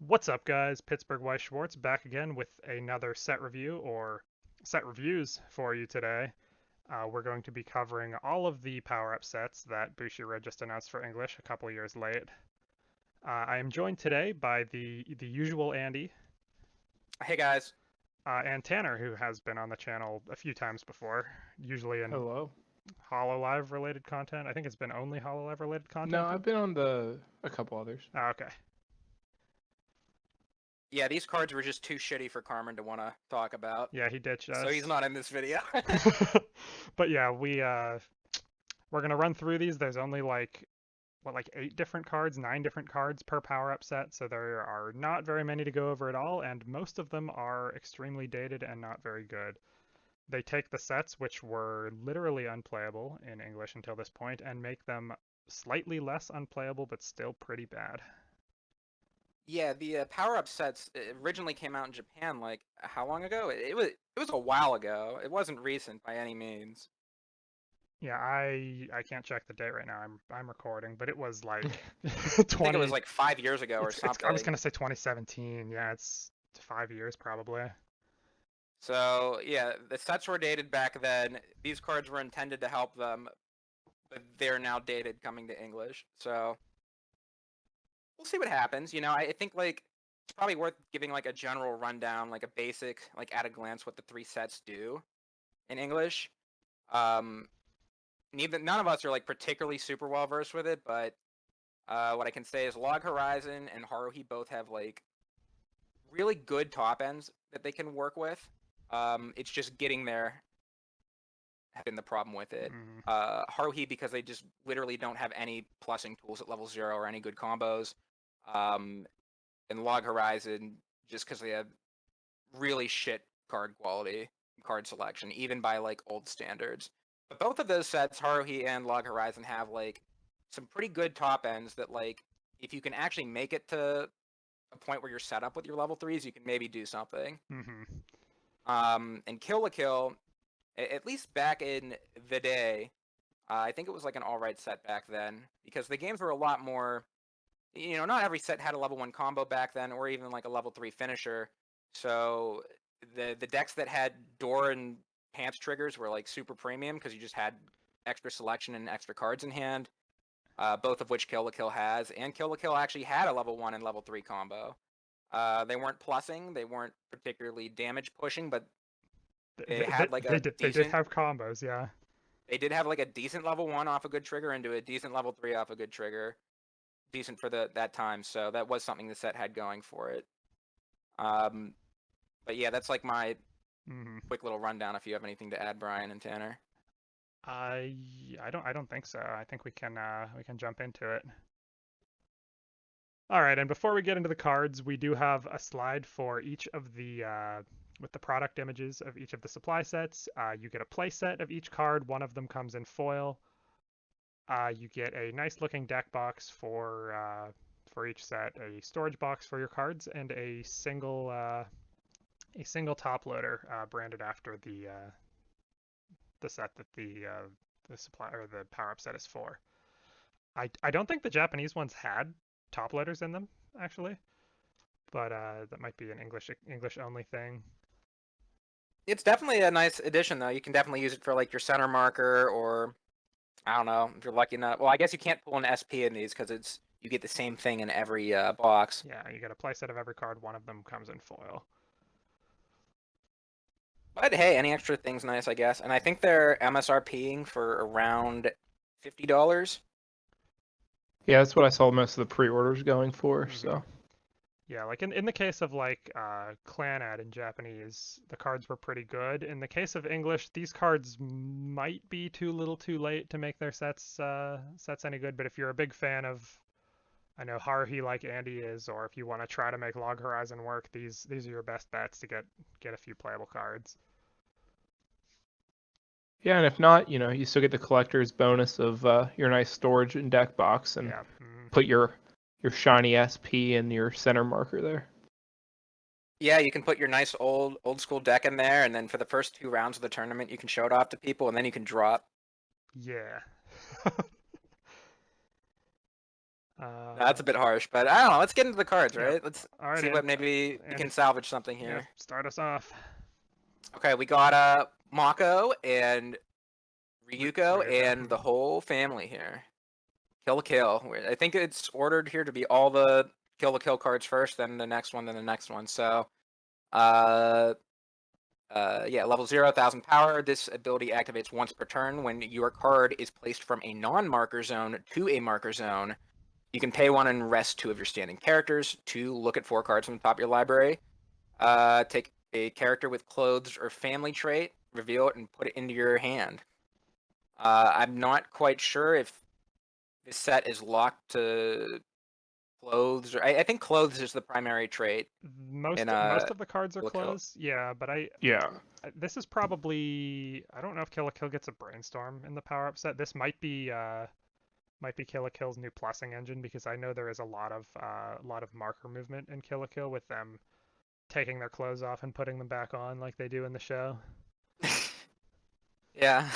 What's up, guys? Pittsburgh Weiss Schwarz back again with another set review or set reviews for you today. We're going to be covering all of the power-up sets that Bushiroad just announced for English a couple years late. I am joined today by the usual Andy Hey guys. and Tanner, who has been on the channel a few times before, usually in Hello. Hololive related content. I think it's been only Hololive related No, content. I've been on a couple others. Okay. Yeah, these cards were just too shitty for Carmen to want to talk about, Yeah, he ditched so he's us. not in this video. But yeah, we're gonna run through these. There's only like 8 different cards, 9 different cards per power up set, so there are not very many to go over at all, and most of them are extremely dated and not very good. They take the sets, which were literally unplayable in English until this point, and make them slightly less unplayable, but still pretty bad. Yeah, the power-up sets originally came out in Japan like how long ago? It was a while ago. It wasn't recent by any means. Yeah, I can't check the date right now. I'm recording, but it was like I think it was 20. like 5 years ago or It's I was something. gonna say 2017. Yeah, it's 5 years probably. So yeah, the sets were dated back then. These cards were intended to help them, but they're now dated coming to English. So we'll see what happens. I think like it's probably worth giving like a general rundown, like a basic, like at a glance, what the three sets do in English. Um, none of us are like particularly super well versed with it, but what I can say is Log Horizon and Haruhi both have like really good top ends that they can work with. It's just getting there has been the problem with it. Mm, Haruhi because they just literally don't have any plussing tools at level 0 or any good combos. Um, and Log Horizon just because they have really shit card quality, card selection, even by like old standards. But both of those sets, Haruhi and Log Horizon, have like some pretty good top ends that like if you can actually make it to a point where you're set up with your level 3s, you can maybe do something. hmm And Kill la Kill, at least back in the day, I think it was like an alright set back then because the games were a lot more. Not every set had a level 1 combo back then, or even like a level 3 finisher. So the decks that had door and pants triggers were like super premium because you just had extra selection and extra cards in hand. Both of which Kill la Kill has, and Kill la Kill actually had a level 1 and level 3 combo. They weren't plussing, they weren't particularly damage pushing, but they had like a they did decent. have combos, yeah. They did have like a decent level 1 off a good trigger into a decent level 3 off a good trigger. Decent for that time, so that was something the set had going for it. Um, but yeah, that's like my hmm quick little rundown. If you have anything to add, Brian and Tanner. I I don't think so. I think we can jump into it. All right, and before we get into the cards, we do have a slide for each of the with the product images of each of the supply sets. You get a play set of each card. One of them comes in foil. You get a nice looking deck box for each set, a storage box for your cards, and a single top loader branded after the set that the supply or the power up set is for. I don't think the Japanese ones had top loaders in them actually, but that might be an English only thing. It's definitely a nice addition, though. You can definitely use it for like your center marker, or I don't know if you're lucky enough. Well, I guess you can't pull an SP in these because it's you get the same thing in every box. Yeah, you get a playset of every card. One of them comes in foil. But hey, any extra thing's nice, I guess. And I think they're MSRPing for around $50. Yeah, that's what I saw most of the pre-orders going for. hmm So Yeah, like in the case of like Clan Ad in Japanese, the cards were pretty good. In the case of English, these cards might be too little, too late to make their sets any good. But if you're a big fan of, I know Haruhi like Andy is, or if you want to try to make Log Horizon work, these are your best bets to get a few playable cards. yeah, and if not, you still get the collector's bonus of your nice storage and deck box, and Yeah. put your shiny SP in your center marker there. Yeah, you can put your nice old school deck in there, and then for the first 2 rounds of the tournament, you can show it off to people, and then you can drop. Yeah. No, that's a bit harsh, but I don't know. Let's get into the cards, Yep. right? Let's All right, see what maybe we Andy, can salvage something yeah, here. start us off. Okay, we got Mako and Ryuko and the Ryuko. whole family here. Kill la Kill. I think it's ordered here to be all the Kill la Kill cards first, then the next one, then the next one. So, yeah, level 0, 1000 power. This ability activates once per turn when your card is placed from a non-marker zone to a marker zone. You can pay 1 and rest 2 of your standing characters to look at 4 cards from the top of your library. Take a character with clothes or family trait, reveal it, and put it into your hand. I'm not quite sure if this set is locked to clothes, or I think clothes is the primary trait. Most of the cards are Kill la Kill. closed. Yeah, but Yeah. this is probably, I don't know if Kill la Kill gets a brainstorm in the power up set. This might be Kill la Kill's new plussing engine, because I know there is a lot of marker movement in Kill la Kill with them taking their clothes off and putting them back on like they do in the show. Yeah.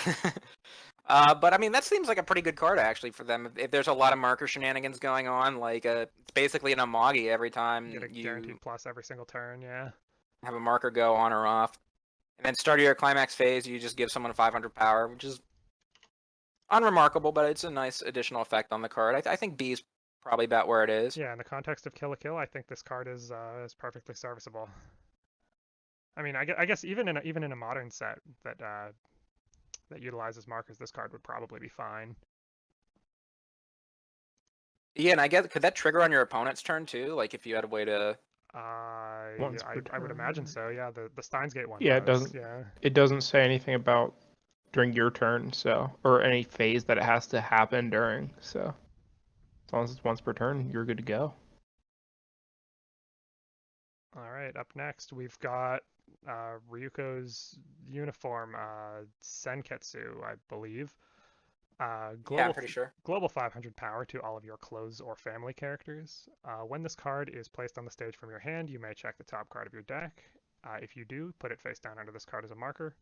But I mean, that seems like a pretty good card actually for them. If there's a lot of marker shenanigans going on, like it's basically an Amagi every time You get a guaranteed plus every single turn, yeah. have a marker go on or off. And then start of your climax phase, you just give someone 500 power, which is unremarkable, but it's a nice additional effect on the card. I think B is probably about where it is. Yeah, in the context of Kill la Kill, I think this card is perfectly serviceable. I mean, I guess even in a modern set that utilizes markers, this card would probably be fine. Yeah, and I guess could that trigger on your opponent's turn too? Like if you had a way to. I Once per I would imagine turn. so. Yeah, the Steins Gate one. Yeah, does. Yeah. it doesn't say anything about during your turn, so, or any phase that it has to happen during. So as long as it's once per turn, you're good to go. All right. Up next, we've got Ryuko's uniform, Senketsu, I believe. Yeah, I'm pretty sure. Global 500 power to all of your clothes or family characters. When this card is placed on the stage from your hand, you may check the top card of your deck. If you do, put it face down under this card as a marker.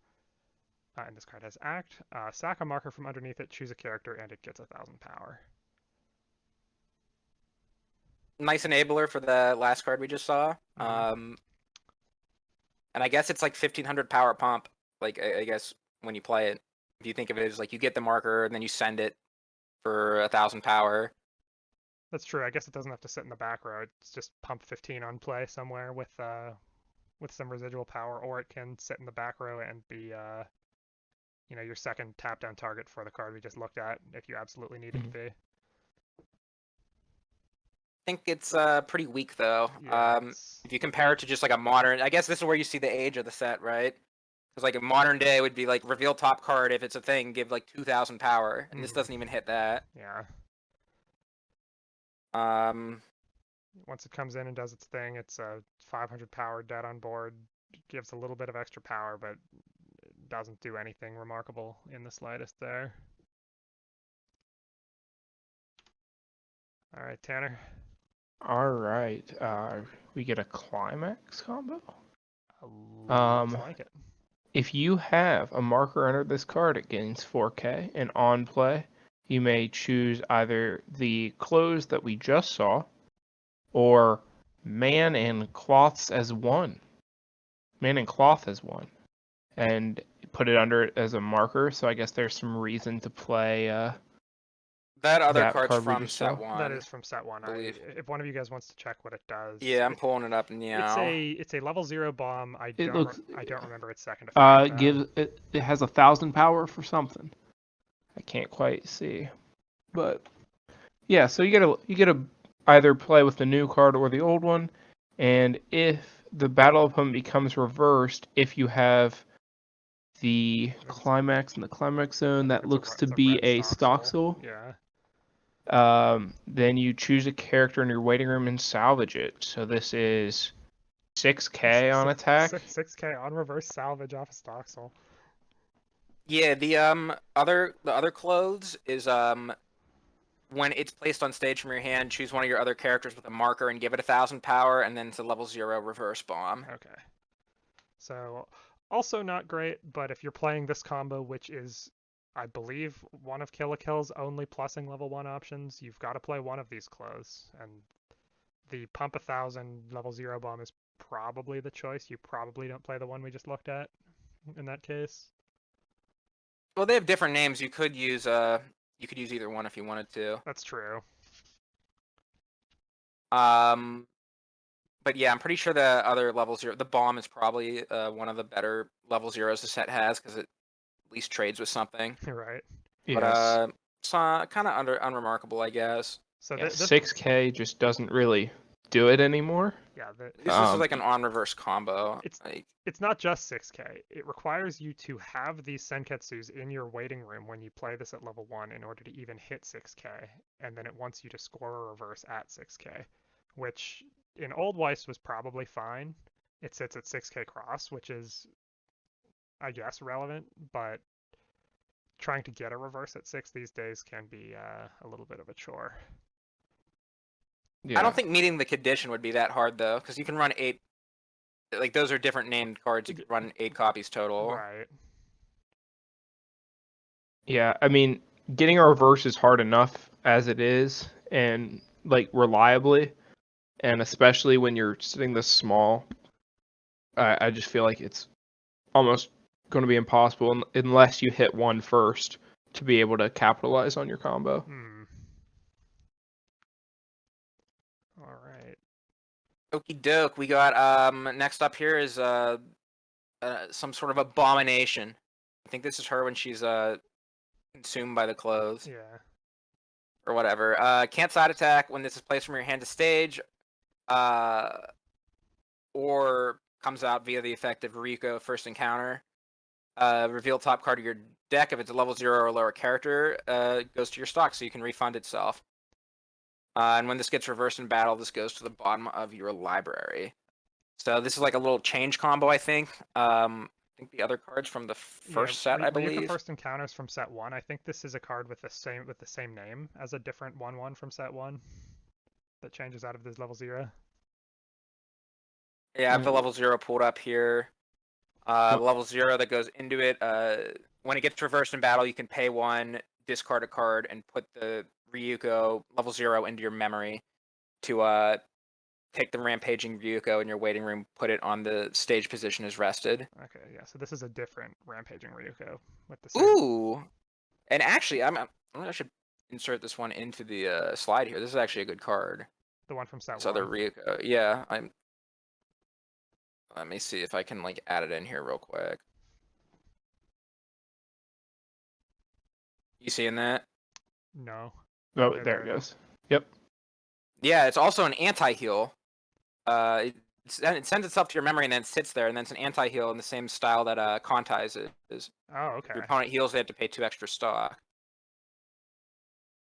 And this card has Act. Sack a marker from underneath it, choose a character, and it gets 1000 power. Nice enabler for the last card we just saw. And I guess it's like 1500 power pump. Like I guess when you play it, if you think of it as like you get the marker and then you send it for 1000 power. That's true. I guess it doesn't have to sit in the back row. It's just pump 15 on play somewhere with some residual power, or it can sit in the back row and be your second tap down target for the card we just looked at if you absolutely need it to be. I think it's pretty weak though. Yeah, if you compare it to just like a modern, I guess this is where you see the age of the set, right? Because like a modern day would be like reveal top card if it's a thing, give like 2000 power, and this doesn't even hit that. Yeah. Once it comes in and does its thing, it's a 500 power dead on board. Gives a little bit of extra power, but it doesn't do anything remarkable in the slightest there. All right, Tanner. All right. We get a climax combo. Looks like it. If you have a marker under this card, it gains 4K, and on play, you may choose either the clothes that we just saw, or man and cloths as one. Man and cloth as one, and put it under it as a marker. So I guess there's some reason to play. That other that card's card we from just set saw? one. That is from set one. believe. If one of you guys wants to check what it does. Yeah, I'm pulling it up now. It's a level 0 bomb. I don't remember its second effect. It has 1000 power for something. I can't quite see, but yeah. So you get to either play with the new card or the old one, and if the battle opponent becomes reversed, if you have the climax in the climax zone that looks to be a stock soul. Yeah. Then you choose a character in your waiting room and salvage it. So this is 6K on attack. 6K on reverse salvage off a stock soul. Yeah, the other clothes is when it's placed on stage from your hand, choose one of your other characters with a marker and give it 1000 power, and then it's a level 0 reverse bomb. Okay. So also not great, but if you're playing this combo, which is I believe one of Kill la Kill's only plussing level 1 options. You've got to play one of these clothes, and the Pump 1000 level 0 bomb is probably the choice. You probably don't play the one we just looked at in that case. Well, they have different names. You could use either one if you wanted to. That's true. But yeah, I'm pretty sure the other level 0, the bomb is probably one of the better level 0s the set has because it at least trades with something. Right. But Yes. it's kind of unremarkable, I guess. So Yeah, this 6K just doesn't really do it anymore. yeah, This is like an on-reverse combo. it's Like, it's not just 6K. It requires you to have these Senketsus in your waiting room when you play this at level 1 in order to even hit 6K, and then it wants you to score a reverse at 6K, which in old Weiss was probably fine. It sits at 6K cross, which is, I guess, relevant, but trying to get a reverse at 6 these days can be a little bit of a chore. Yeah. I don't think meeting the condition would be that hard though, because you can run 8. Like those are different named cards. You could run 8 copies total. Right. Yeah, I mean, getting a reverse is hard enough as it is, and like reliably, and especially when you're sitting this small, I just feel like it's almost going to be impossible unless you hit one first to be able to capitalize on your combo. All right. Okie doke. We got next up here is some sort of abomination. I think this is her when she's consumed by the clothes Yeah. or whatever. Can't side attack when this is placed from your hand to stage, or comes out via the effect of Rico first encounter. Reveal top card of your deck. If it's a level 0 or lower character, goes to your stock, so you can refund itself. And when this gets reversed in battle, this goes to the bottom of your library. So this is like a little change combo, I think. I think the other cards from the first set, I Ryuka believe. first encounters from set 1. I think this is a card with the same name as a different 1/1 from set 1 that changes out of this level 0. Yeah, I have the level 0 pulled up here. Level 0 that goes into it. When it gets reversed in battle, you can pay 1, discard a card, and put the Ryuko level 0 into your memory to take the rampaging Ryuko in your waiting room, put it on the stage position as rested. Okay, yeah. So this is a different rampaging Ryuko with the same. Ooh, and actually, I should insert this one into the slide here. This is actually a good card. The one from set This 1. other Ryuko, yeah. Let me see if I can like add it in here real quick. You seeing that? No. Oh, Yeah, there it it goes. Yep. Yeah, it's also an anti-heal. It sends itself to your memory and then sits there, and then it's an anti-heal in the same style that Kontai's is. Oh, okay. If your opponent heals, they have to pay 2 extra stock.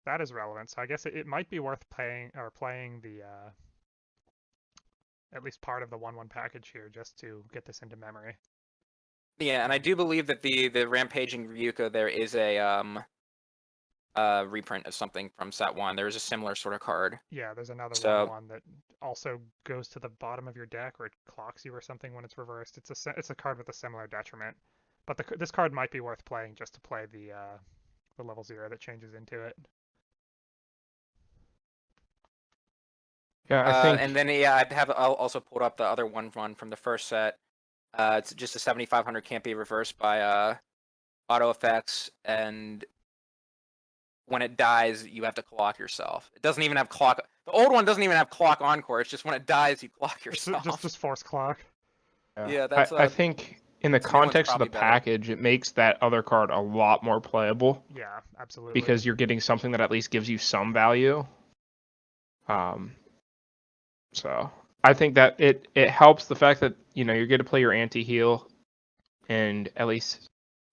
That is relevant. So I guess it might be worth playing the at least part of the 1/1 package here just to get this into memory. Yeah, and I do believe that the rampaging Ryuko there is a reprint of something from set 1. There is a similar sort of card. Yeah, there's another So- 1/1 that also goes to the bottom of your deck, or it clocks you or something when it's reversed. It's a card with a similar detriment, but this card might be worth playing just to play the level 0 that changes into it. Yeah, I think. And then yeah, I'll also pulled up the other 1/1 from the first set. It's just a 7500, can't be reversed by auto effects, and when it dies, you have to clock yourself. It doesn't even have clock. The old one doesn't even have clock encore. It's just when it dies, you clock yourself. Just force clock. Yeah, that's. I think in the this new one's context of the probably better. package, it makes that other card a lot more playable Yeah, absolutely. because you're getting something that at least gives you some value. So I think that it helps the fact that you're going to play your anti-heal and at least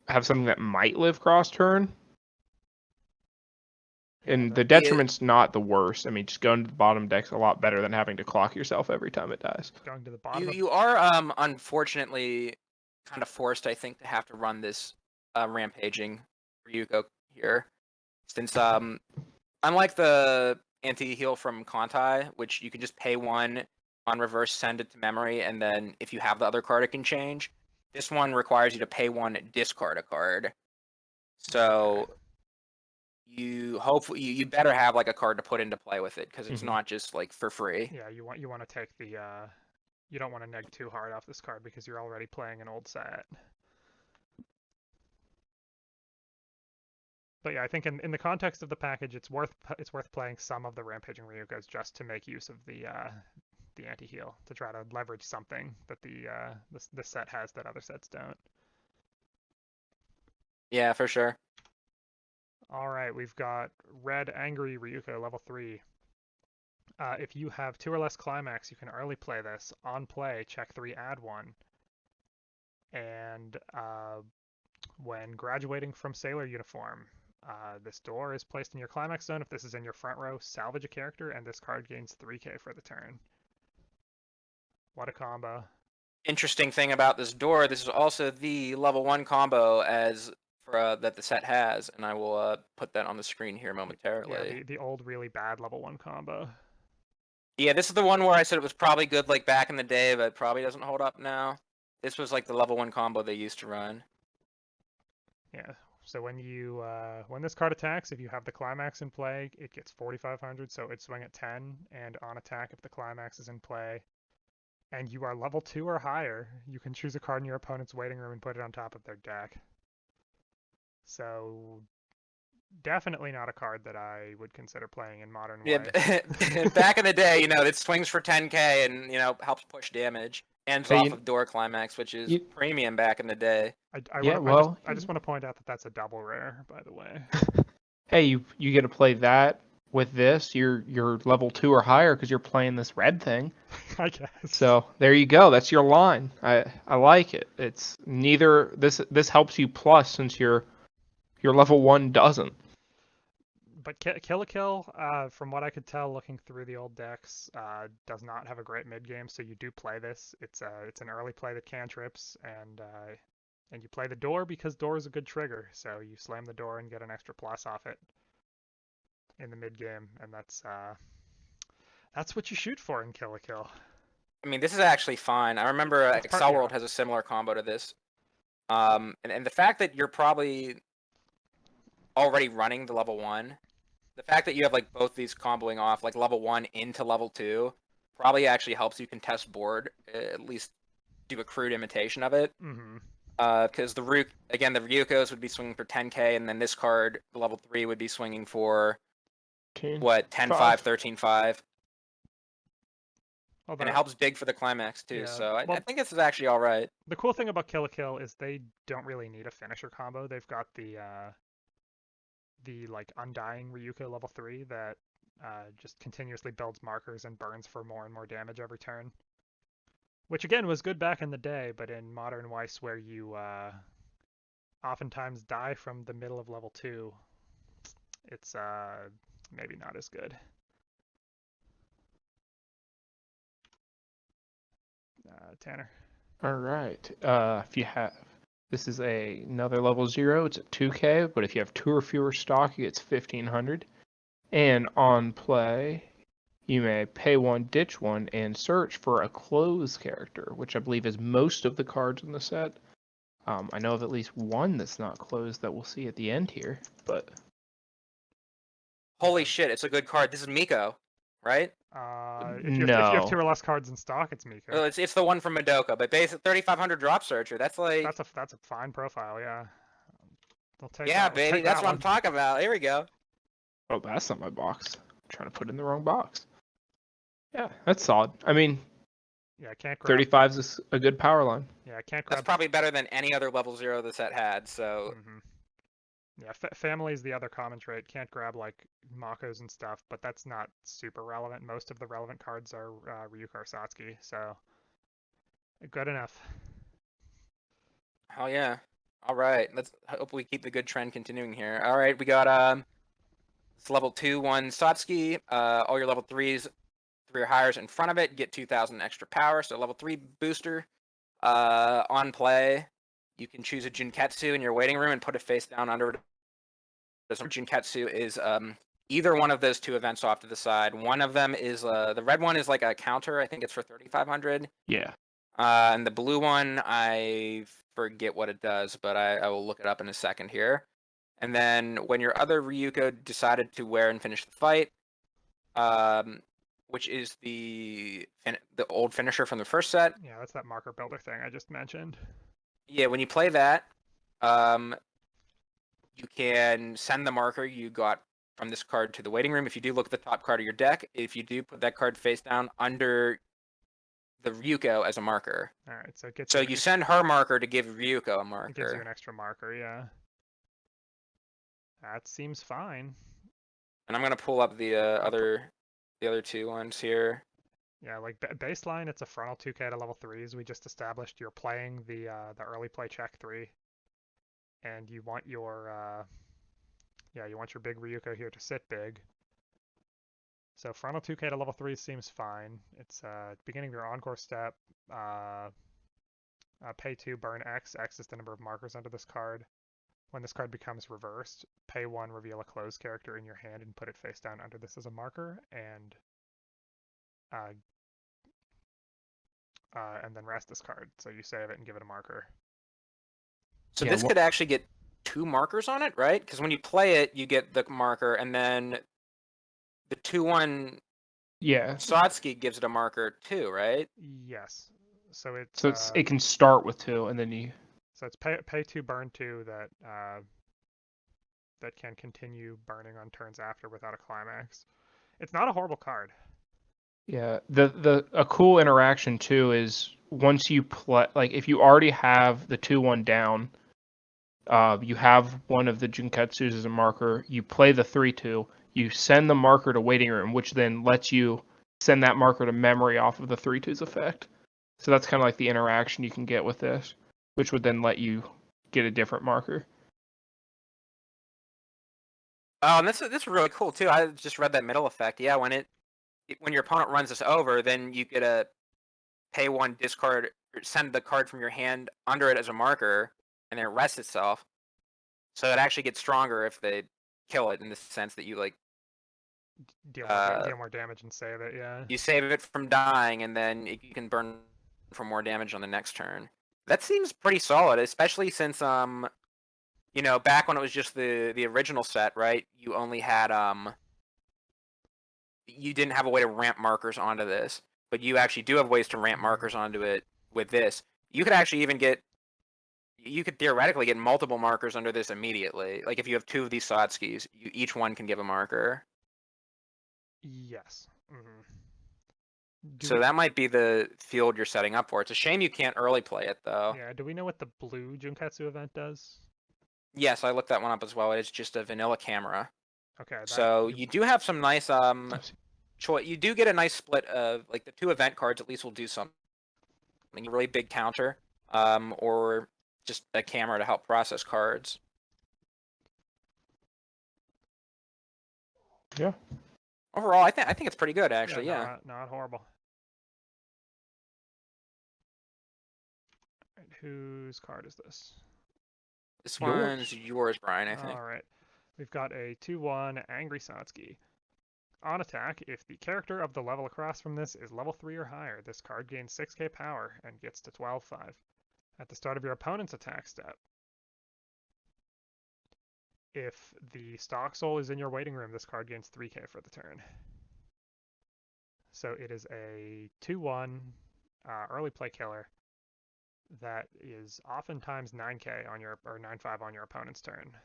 have something that might live cross turn. And the detriment's not the worst. I mean, just going to the bottom deck's a lot better than having to clock yourself every time it dies. Going to the bottom. You are unfortunately kind of forced, I think, to have to run this rampaging Ryuko here, since unlike the anti-heal from Kontai, which you can just pay 1 on reverse, send it to memory, and then if you have the other card, it can change. This one requires you to pay 1, discard a card, So you better have like a card to put into play with it, because it's Mhm. not just like for free. Yeah, you want to take the you don't want to neg too hard off this card because you're already playing an old set. But yeah, I think in the context of the package, it's worth playing some of the Rampaging Ryukos just to make use of the anti-heal, to try to leverage something that the set has that other sets don't. Yeah, for sure. All right, we've got Red Angry Ryuko level 3. If you have 2 or less climax, you can early play this. On play, check 3, add 1. And when graduating from sailor uniform, this door is placed in your climax zone. If this is in your front row, salvage a character, and this card gains 3k for the turn. What a combo. Interesting thing about this door, this is also the level 1 combo as for that the set has, and I will put that on the screen here momentarily. Yeah, the old really bad level 1 combo. Yeah, this is the one where I said it was probably good like back in the day, but probably doesn't hold up now. This was like the level 1 combo they used to run. Yeah. So when this card attacks, if you have the climax in play, it gets 4,500. So it'd swing at 10, and on attack, if the climax is in play, and you are level 2 or higher, you can choose a card in your opponent's waiting room and put it on top of their deck. So definitely not a card that I would consider playing in modern Yeah, Weiss. back in the day, it swings for 10k and helps push damage. Ends off of door climax, which is premium back in the day. I just want to point out that that's a double rare, by the way. Hey, you get to play that with this. You're level 2 or higher because you're playing this red thing. I guess. So there you go. That's your line. I like it. It's neither this helps you plus since your level 1 doesn't. But Kill a Kill, from what I could tell looking through the old decks, does not have a great mid game. So you do play this. It's an early play that cantrips, and you play the door because door is a good trigger. So you slam the door and get an extra plus off it in the mid game, and that's what you shoot for in Kill a Kill. I mean, this is actually fine. I remember Excel World has a similar combo to this. And the fact that you're probably already running the level 1, the fact that you have like both these comboing off, like level 1 into level 2, probably actually helps you contest board, at least do a crude imitation of it. Because the Ryukos would be swinging for 10k, and then this card, the level 3, would be swinging for 10-5, 13-5. And it helps dig for the climax too, so I think this is actually all right. The cool thing about Kill a Kill is they don't really need a finisher combo. They've got the like Undying Ryuko level 3 that just continuously builds markers and burns for more and more damage every turn. Which again was good back in the day, but in modern Weiss where you oftentimes die from the middle of level 2, it's maybe not as good. Tanner. All right. If you have, this is another level 0. It's at 2k, but if you have 2 or fewer stock, it's 1,500. And on play, you may pay 1, ditch 1, and search for a close character, which I believe is most of the cards in the set. I know of at least one that's not closed that we'll see at the end here, but... Holy shit, it's a good card. This is Miko, right? If you have 2 or less cards in stock, it's Miko. Well, it's the one from Madoka, but basically 3,500 drop searcher. That's like... That's a fine profile, yeah. Yeah, baby, that's what I'm talking about. Here we go. Oh, that's not my box. I'm trying to put it in the wrong box. Yeah, that's solid. I mean, yeah, can't grab 35 is a good power line. Yeah, can't grab. That's probably better than any other level 0 the set had. So. Yeah, family is the other common trait. Can't grab like Makos and stuff, but that's not super relevant. Most of the relevant cards are Ryuko Satsuki, so good enough. Hell yeah! All right, let's hope we keep the good trend continuing here. All right, we got it's level 2/1 Satsuki. All your level 3s, 3 or higher in front of it get 2,000 extra power. So level 3 booster. On play, you can choose a Junketsu in your waiting room and put it face down under it. Junketsu is either one of those 2 events off to the side. One of them is the red one is like a counter. I think it's for 3,500. Yeah. And the blue one, I forget what it does, but I will look it up in a second here. And then when your other Ryuko decided to wear and finish the fight, which is the old finisher from the first set. Yeah, that's that marker builder thing I just mentioned. Yeah, when you play that, you can send the marker you got from this card to the waiting room. If you do look at the top card of your deck, if you do put that card face down under the Ryuko as a marker. All right, so it gets So you send her marker to give Ryuko a marker. It gives you an extra marker, yeah. That seems fine. And I'm gonna pull up the other two ones here. Yeah, like baseline, it's a frontal 2k to level 3s. We just established you're playing the early play check 3, and you want your you want your big Ryuko here to sit big. So frontal 2k to level 3 seems fine. It's beginning of your encore step. Pay 2, burn X. X is the number of markers under this card. When this card becomes reversed, pay 1, reveal a closed character in your hand and put it face down under this as a marker, and then rest this card. So you save it and give it a marker. So this could actually get 2 markers on it, right? Because when you play it, you get the marker, and then the 2/1 Satsuki gives it a marker too, right? Yes. So it can start with 2, and then you. So it's pay 2, burn 2 that can continue burning on turns after without a climax. It's not a horrible card. Yeah, a cool interaction too is once you play, like if you already have the 2/1 down, you have one of the Junketsus as a marker. You play the 3/2. You send the marker to waiting room, which then lets you send that marker to memory off of the 3/2's effect. So that's kind of like the interaction you can get with this, which would then let you get a different marker. Oh, and this is really cool too. I just read that middle effect. Yeah, when your opponent runs this over, then you get a pay 1, discard, or send the card from your hand under it as a marker, and then it rests itself. So it actually gets stronger if they kill it, in the sense that you like deal more damage and save it. Yeah. You save it from dying, and then you can burn for more damage on the next turn. That seems pretty solid, especially since back when it was just the original set, right? You only had you didn't have a way to ramp markers onto this, but you actually do have ways to ramp markers onto it with this. You could actually even you could theoretically get multiple markers under this immediately. Like if you have 2 of these Satskis, each one can give a marker. Yes. Mm-hmm. So that might be the field you're setting up for. It's a shame you can't early play it, though. Yeah, do we know what the blue Junketsu event does? Yes, I looked that one up as well. It's just a vanilla camera. Okay. So you do have some nice choice. You do get a nice split of like the 2 event cards. At least will do something really big counter, or just a camera to help process cards. Yeah. Overall, I think it's pretty good, actually. Yeah. Not horrible. Right, whose card is this? This one's yours, Brian, I think. All right. We've got a 2/1 Angry Satsuki. On attack, if the character of the level across from this is level 3 or higher, this card gains 6k power and gets to 12/5 at the start of your opponent's attack step. If the Stock Soul is in your waiting room, this card gains 3k for the turn. So it is a 2/1 early play killer that is oftentimes 9k on your, or 9/5 on your opponent's turn.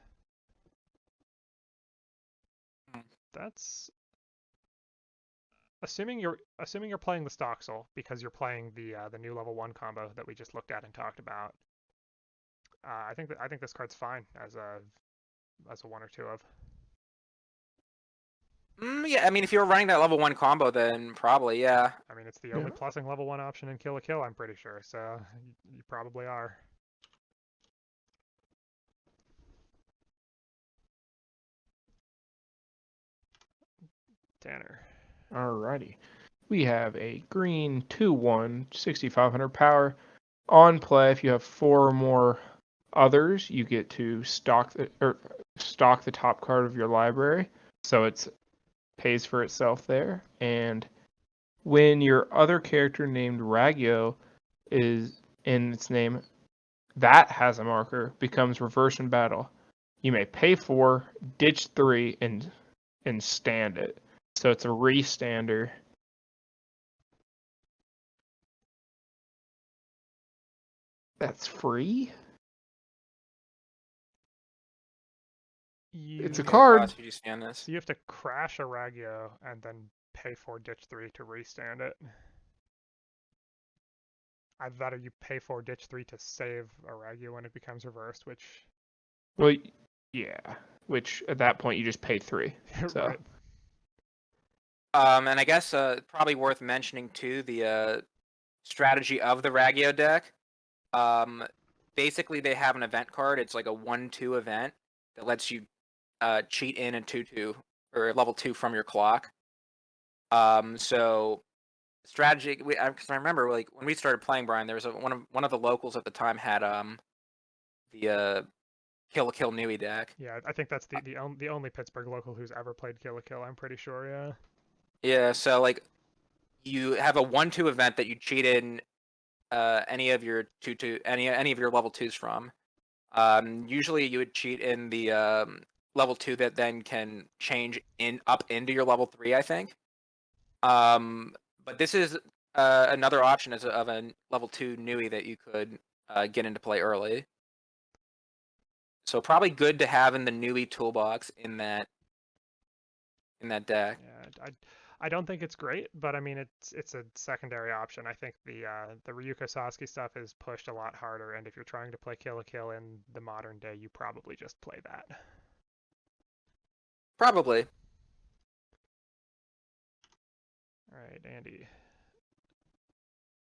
That's assuming you're playing the Stock Soul, because you're playing the new level 1 combo that we just looked at and talked about. I think this card's fine as a 1 or 2 of. Yeah, I mean, if you were running that level 1 combo, then probably, yeah. I mean, it's the only plussing level 1 option in Kill la Kill, I'm pretty sure, so you probably are. Tanner. Alrighty. We have a green 2/1, 6,500 power. On play, if you have 4 or more others, you get to stock the top card of your library. So it pays for itself there. And when your other character named Ragyo is in its name, that has a marker, becomes reverse in battle. you may pay 4, ditch 3, and stand it. So it's a restander. That's free? It's a You How many card. costs would you stand this? so you have to crash a Regio and then pay 4 ditch 3 to restand it. Either that or you pay 4 ditch 3 to save a Regio when it becomes reversed, which Well, yeah. Which at that point you just pay 3. So. right. And I guess probably worth mentioning too the strategy of the Regio deck. Basically they have an event card. It's like a 1/2 event that lets you cheat in a 2/2 or level 2 from your clock. So strategy. Because I remember like when we started playing, Brian, there was one of the locals at the time had the Kill a Kill Nui deck. Yeah, I think that's the only Pittsburgh local who's ever played Kill a Kill, I'm pretty sure, yeah. Yeah, so like you have a 1/2 event that you cheat in any of your any of your level 2s from. Usually you would cheat in the level 2 that then can change up into your level 3, I think. But this is another option of a level 2 Nui that you could get into play early. So probably good to have in the Nui toolbox in that deck. Yeah, I don't think it's great, but I mean it's a secondary option. I think the Ryuko Sasuke stuff is pushed a lot harder, and if you're trying to play Kill a Kill in the modern day, you probably just play that. Probably. All right, Andy.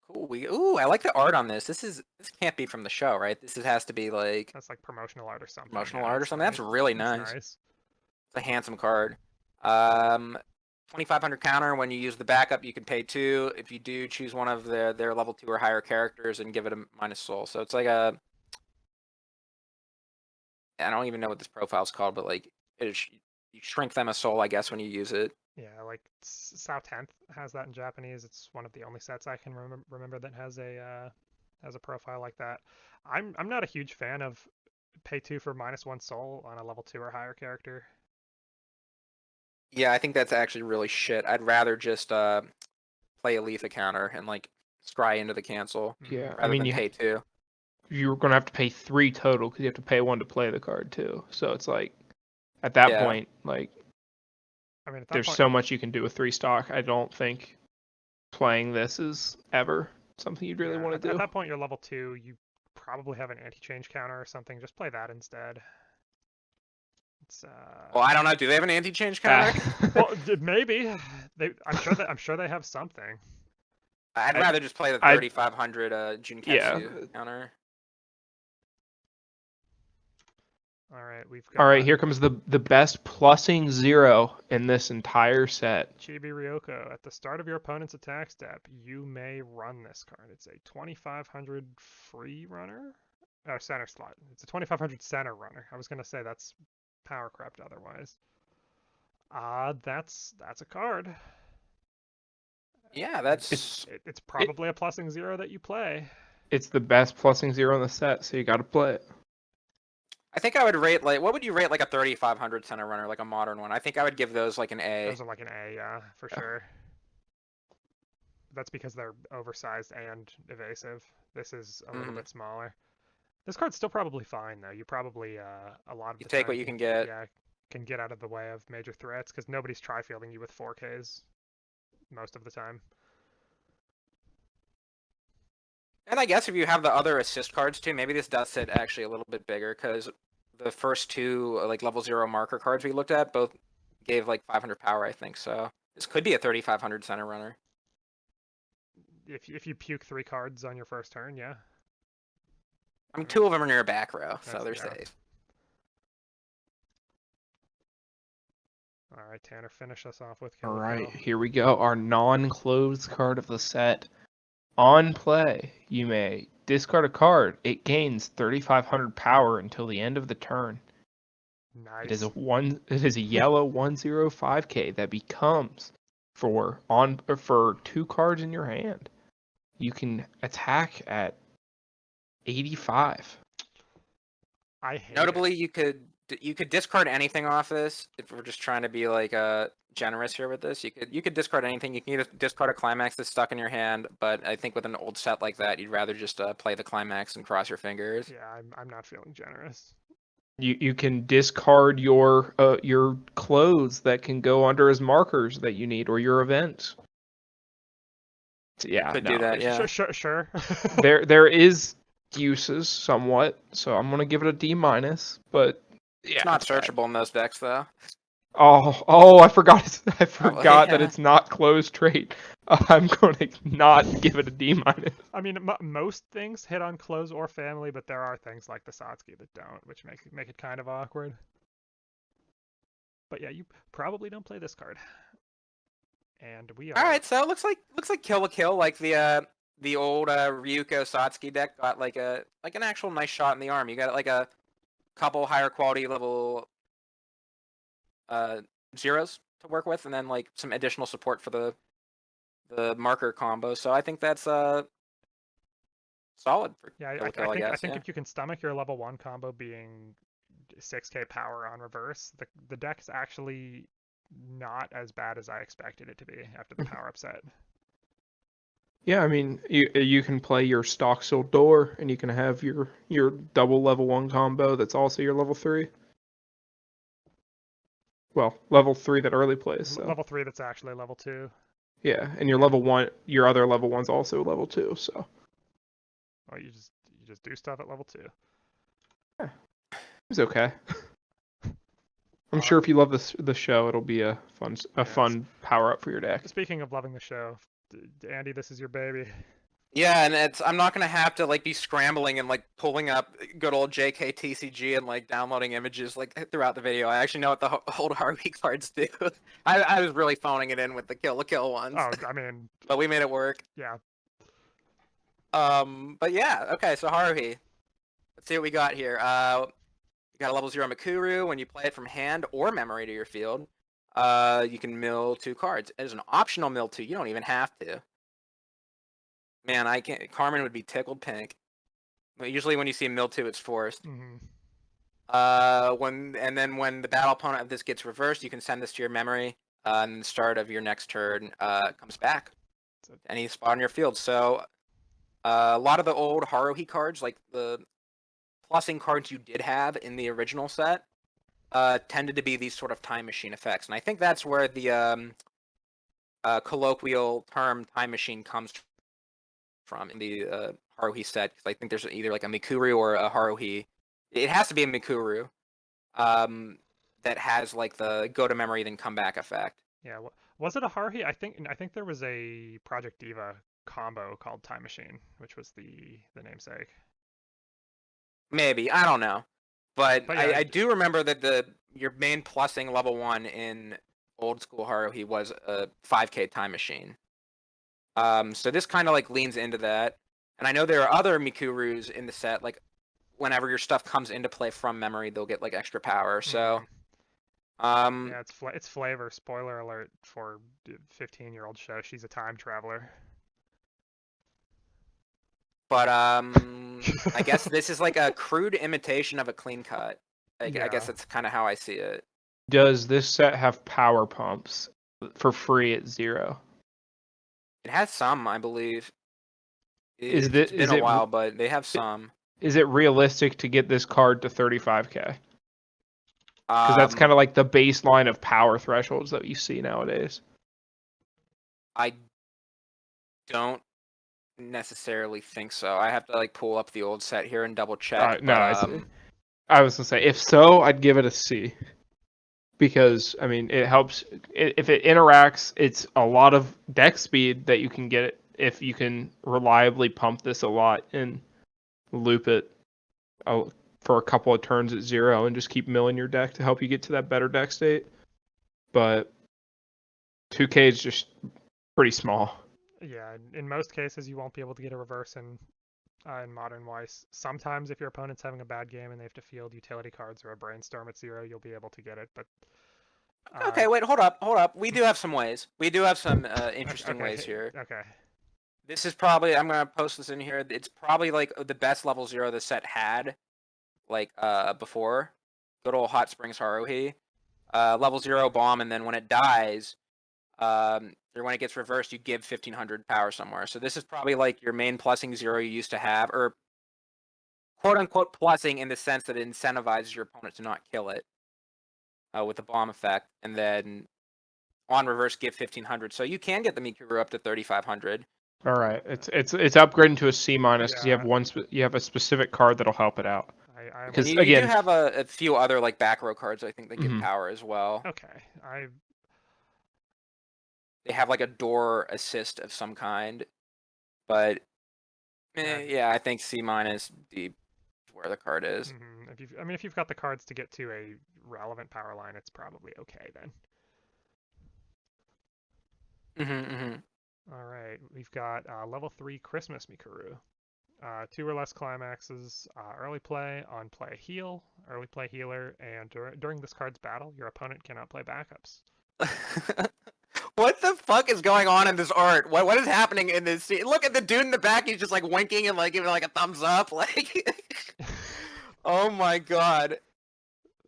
Cool. I like the art on this. This can't be from the show, right? Has to be like That's like promotional art or something. promotional Yeah, art or it's something. That's nice. really It's nice. nice. It's a handsome card. 2,500 counter. When you use the backup, you can pay 2. If you do, choose one of their level 2 or higher characters and give it a minus soul. So it's like a, I don't even know what this profile's called, but like you shrink them a soul, I guess, when you use it. Yeah, like South 10th has that in Japanese. It's one of the only sets I can remember that has a profile like that. I'm not a huge fan of pay 2 for -1 soul on a level 2 or higher character. Yeah, I think that's actually really shit. I'd rather just play a Letha counter and like scry into the cancel Yeah, rather I mean, than pay 2. you're going to have to pay 3 total because you have to pay 1 to play the card too. So it's like, at that Yeah. point, like, I mean, at that there's point, so much you can do with 3 stock. I don't think playing this is ever something you'd really yeah, want to at do. that point you're level 2. You probably have an anti-change counter or something. Just play that instead. It's Well, I don't know. Do they have an anti-change counter? well, maybe I'm sure they have something. I'd rather just play the 3,500 Junketsu Yeah. counter. All right, we've got All right, here comes the best plussing 0 in this entire set. Chibi Ryoko. At the start of your opponent's attack step, you may run this card. It's a 2,500 free runner? Center slot. It's a 2,500 center runner. I was going to say that's power crept otherwise. That's a card. Yeah, It's probably a plussing 0 that you play. It's the best plussing 0 in the set, so you got to play it. I think I would rate like, what would you rate like a 3,500 center runner, like a modern one? I think I would give those like an A. Those are like an A, yeah, for sure. That's because they're oversized and evasive. This is a little bit smaller. This card's still probably fine though. You probably a lot of You the take time what you can get. Yeah, can get out of the way of major threats because nobody's tri-fielding you with 4Ks most of the time. And I guess if you have the other assist cards too, maybe this does sit actually a little bit bigger because the first 2 like level 0 marker cards we looked at both gave like 500 power, I think. So this could be a 3,500 center runner. If you puke 3 cards on your first turn, yeah. I mean, 2 of them are in your back row, so they're yeah. safe. All right, Tanner, finish us off with All Kill right, Kill. here we go. Our non-closed card of the set. On play, you may discard a card. It gains 3,500 power until the end of the turn. Nice. It is a yellow 1/05K that becomes for 2 cards in your hand. You can attack at 85. I hate Notably, it. you could you could discard anything off this if we're just trying to be like generous here with this. You could discard anything. You can either discard a climax that's stuck in your hand, but I think with an old set like that, you'd rather just play the climax and cross your fingers. Yeah, I'm not feeling generous. You can discard your clothes that can go under as markers that you need, or your events. Yeah, Could no. do that, yeah. Sure. There is uses somewhat, so I'm gonna give it a D-, but yeah, It's not it's bad. searchable in those decks though. Oh, I forgot. I forgot that yeah. it's not closed trait. I'm going to not give it a D-. I mean, most things hit on clothes or family, but there are things like the Satsuki that don't, which make it kind of awkward. But yeah, you probably don't play this card. And we are. All right, so it looks like Kill la Kill, like the old Ryuko Satsuki deck got like an actual nice shot in the arm. You got like a couple higher quality level zeros to work with, and then like some additional support for the marker combo. So I think that's solid for Yeah, Kill la Kill, I guess. think if you can stomach your level 1 combo being 6k power on reverse, the deck's actually not as bad as I expected it to be after the power up set. Yeah, I mean, you can play your stock sealed door, and you can have your double level 1 combo that's also your level 3. Well, level 3 that early plays. So. Level 3 that's actually level 2. Yeah, and your level 1, your other level 1's also level 2. So. Oh, you just do stuff at level 2. Yeah, it's okay. I'm sure if you love the show, it'll be a fun power up for your deck. Speaking of loving the show, Andy, this is your baby. Yeah, and I'm not gonna have to like be scrambling and like pulling up good old JKTCG and like downloading images like throughout the video. I actually know what the old Haruhi cards do. I was really phoning it in with the Kill la Kill ones. Oh, I mean, but we made it work. Yeah. But yeah, okay. So Haruhi, let's see what we got here. You got a level 0 Mikuru. When you play it from hand or memory to your field, you can mill 2 cards. As an optional mill 2, you don't even have to. Man, I can't. Carmen would be tickled pink. But usually, when you see mill 2, it's forced. Mm-hmm. When the battle opponent of this gets reversed, you can send this to your memory, and the start of your next turn comes back to any spot on your field. So, a lot of the old Haruhi cards, like the plussing cards you did have in the original set, tended to be these sort of time machine effects, and I think that's where the colloquial term "time machine" comes from in the Haruhi set, because I think there's either like a Mikuru or a Haruhi. It has to be a Mikuru that has like the go to memory then come back effect. Yeah, was it a Haruhi? I think there was a Project Diva combo called Time Machine, which was the namesake. Maybe, I don't know, but yeah, I do remember that your main plussing level 1 in old school Haruhi was a 5k time machine. So this kind of like leans into that, and I know there are other Mikurus in the set. Like whenever your stuff comes into play from memory, they'll get like extra power. So, yeah, it's flavor. Spoiler alert for 15-year-old show. She's a time traveler. But I guess this is like a crude imitation of a clean cut. I guess that's kind of how I see it. Does this set have power pumps for free at 0? It has some, I believe. It's been a while, but they have some. Is it realistic to get this card to 35k? Because that's kind of like the baseline of power thresholds that you see nowadays. I don't necessarily think so. I have to like pull up the old set here and double check. I was gonna say, if so, I'd give it a C. Because I mean, it helps if it interacts. It's a lot of deck speed that you can get it if you can reliably pump this a lot and loop it for a couple of turns at 0 and just keep milling your deck to help you get to that better deck state. But 2k is just pretty small. Yeah, in most cases you won't be able to get a reverse in Modern Weiss. Sometimes if your opponent's having a bad game and they have to field utility cards or a brainstorm at 0, you'll be able to get it. But okay, wait, hold up. We do have some ways. We do have some interesting ways here. Okay. This is probably, I'm gonna post this in here. It's probably like the best level 0 the set had, like before. good old Hot Springs Haruhi. Level 0 bomb, and then when it dies, or when it gets reversed, you give 1500 power somewhere. So this is probably like your main plussing 0 you used to have, or quote unquote plussing in the sense that it incentivizes your opponent to not kill it with the bomb effect, and then on reverse give 1500. So you can get the Mikuru up to 3500. All right, it's upgrading to a C minus because you have Yeah. you have a specific card that'll help it out. I And Because you do again, have a few other like back row cards I think that give Mhm. power as well. okay. They have like a door assist of some kind, but yeah, I think C minus D is where the card is. If you've got the cards to get to a relevant power line, it's probably okay then. All right, we've got level 3 Christmas Mikuru. 2 or less climaxes, early play, on play heal, early play healer, and during this card's battle, your opponent cannot play backups. What the fuck is going on in this art? What is happening in this scene? Look at the dude in the back. He's just like winking and like giving like a thumbs up. Like, oh my god,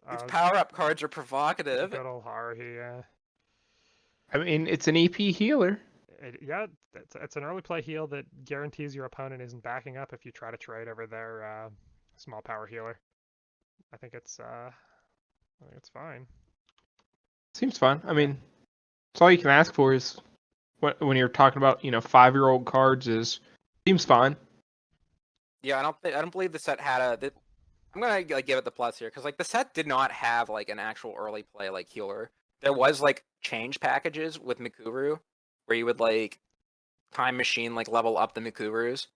these power up cards are provocative. Good old Haruhi, yeah. I mean, it's an EP healer. It's an early play heal that guarantees your opponent isn't backing up if you try to trade over their small power healer. I think it's fine. Seems fine. I mean, it's all you can ask for is when you're talking about 5-year-old cards seems fine. Yeah, I don't believe the set had a. I'm gonna like give it the plus here because like the set did not have like an actual early play like healer. There was like change packages with Mikuru where you would like time machine like level up the Mikurus.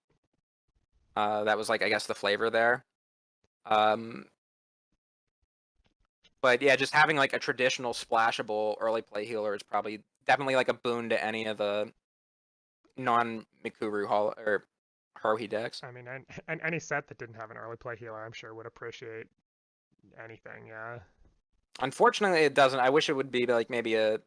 That was like I guess the flavor there. But yeah, just having like a traditional splashable early play healer is probably definitely like a boon to any of the non-Mikuru or Haruhi decks. I mean, and any set that didn't have an early play healer, I'm sure would appreciate anything. Yeah. Unfortunately, it doesn't. I wish it would be like maybe a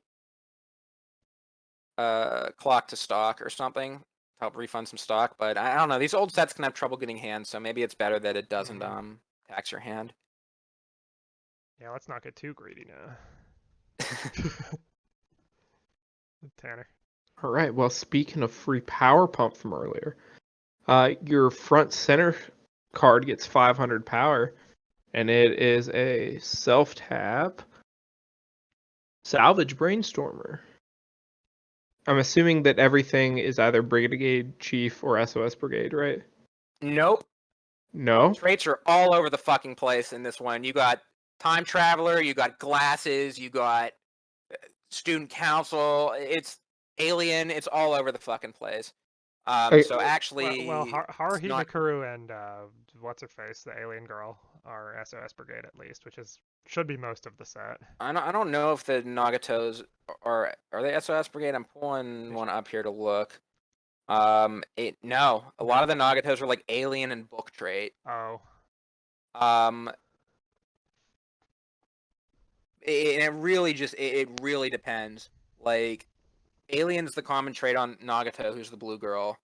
clock to stock or something to help refund some stock. But I don't know. These old sets can have trouble getting hands, so maybe it's better that it doesn't tax your hand. Yeah, let's not get too greedy now. Tanner. All right. Well, speaking of free power pump from earlier, your front center card gets 500 power, and it is a self-tap salvage brainstormer. I'm assuming that everything is either Brigade Chief or SOS Brigade, right? Nope. No? Traits are all over the fucking place in this one. You got Time Traveler, you got Glasses, you got Student Council, it's Alien, it's all over the fucking place. So actually, Haruhi, not... Mikuru, and what's her face, the alien girl, are SOS Brigade at least, which should be most of the set. I don't know if the Nagatos are they SOS Brigade. I'm pulling one up here to look. No, a lot of the Nagatos are like Alien and Book Trait. Oh. It really depends. Like, Alien's the common trait on Nagato, who's the blue girl.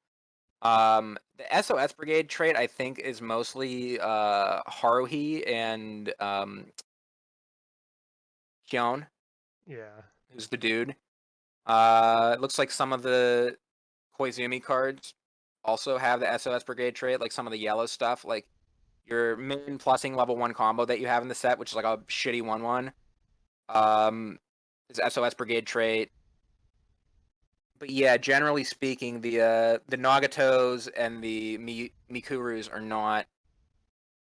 The SOS Brigade trait, I think, is mostly Haruhi and Hyun. Yeah. Who's the dude. It looks like some of the Koizumi cards also have the SOS Brigade trait, like some of the yellow stuff, like your main plussing level 1 combo that you have in the set, which is like a shitty 1/1. Is SOS Brigade trait. But yeah, generally speaking, the Nagatos and the Mikurus are not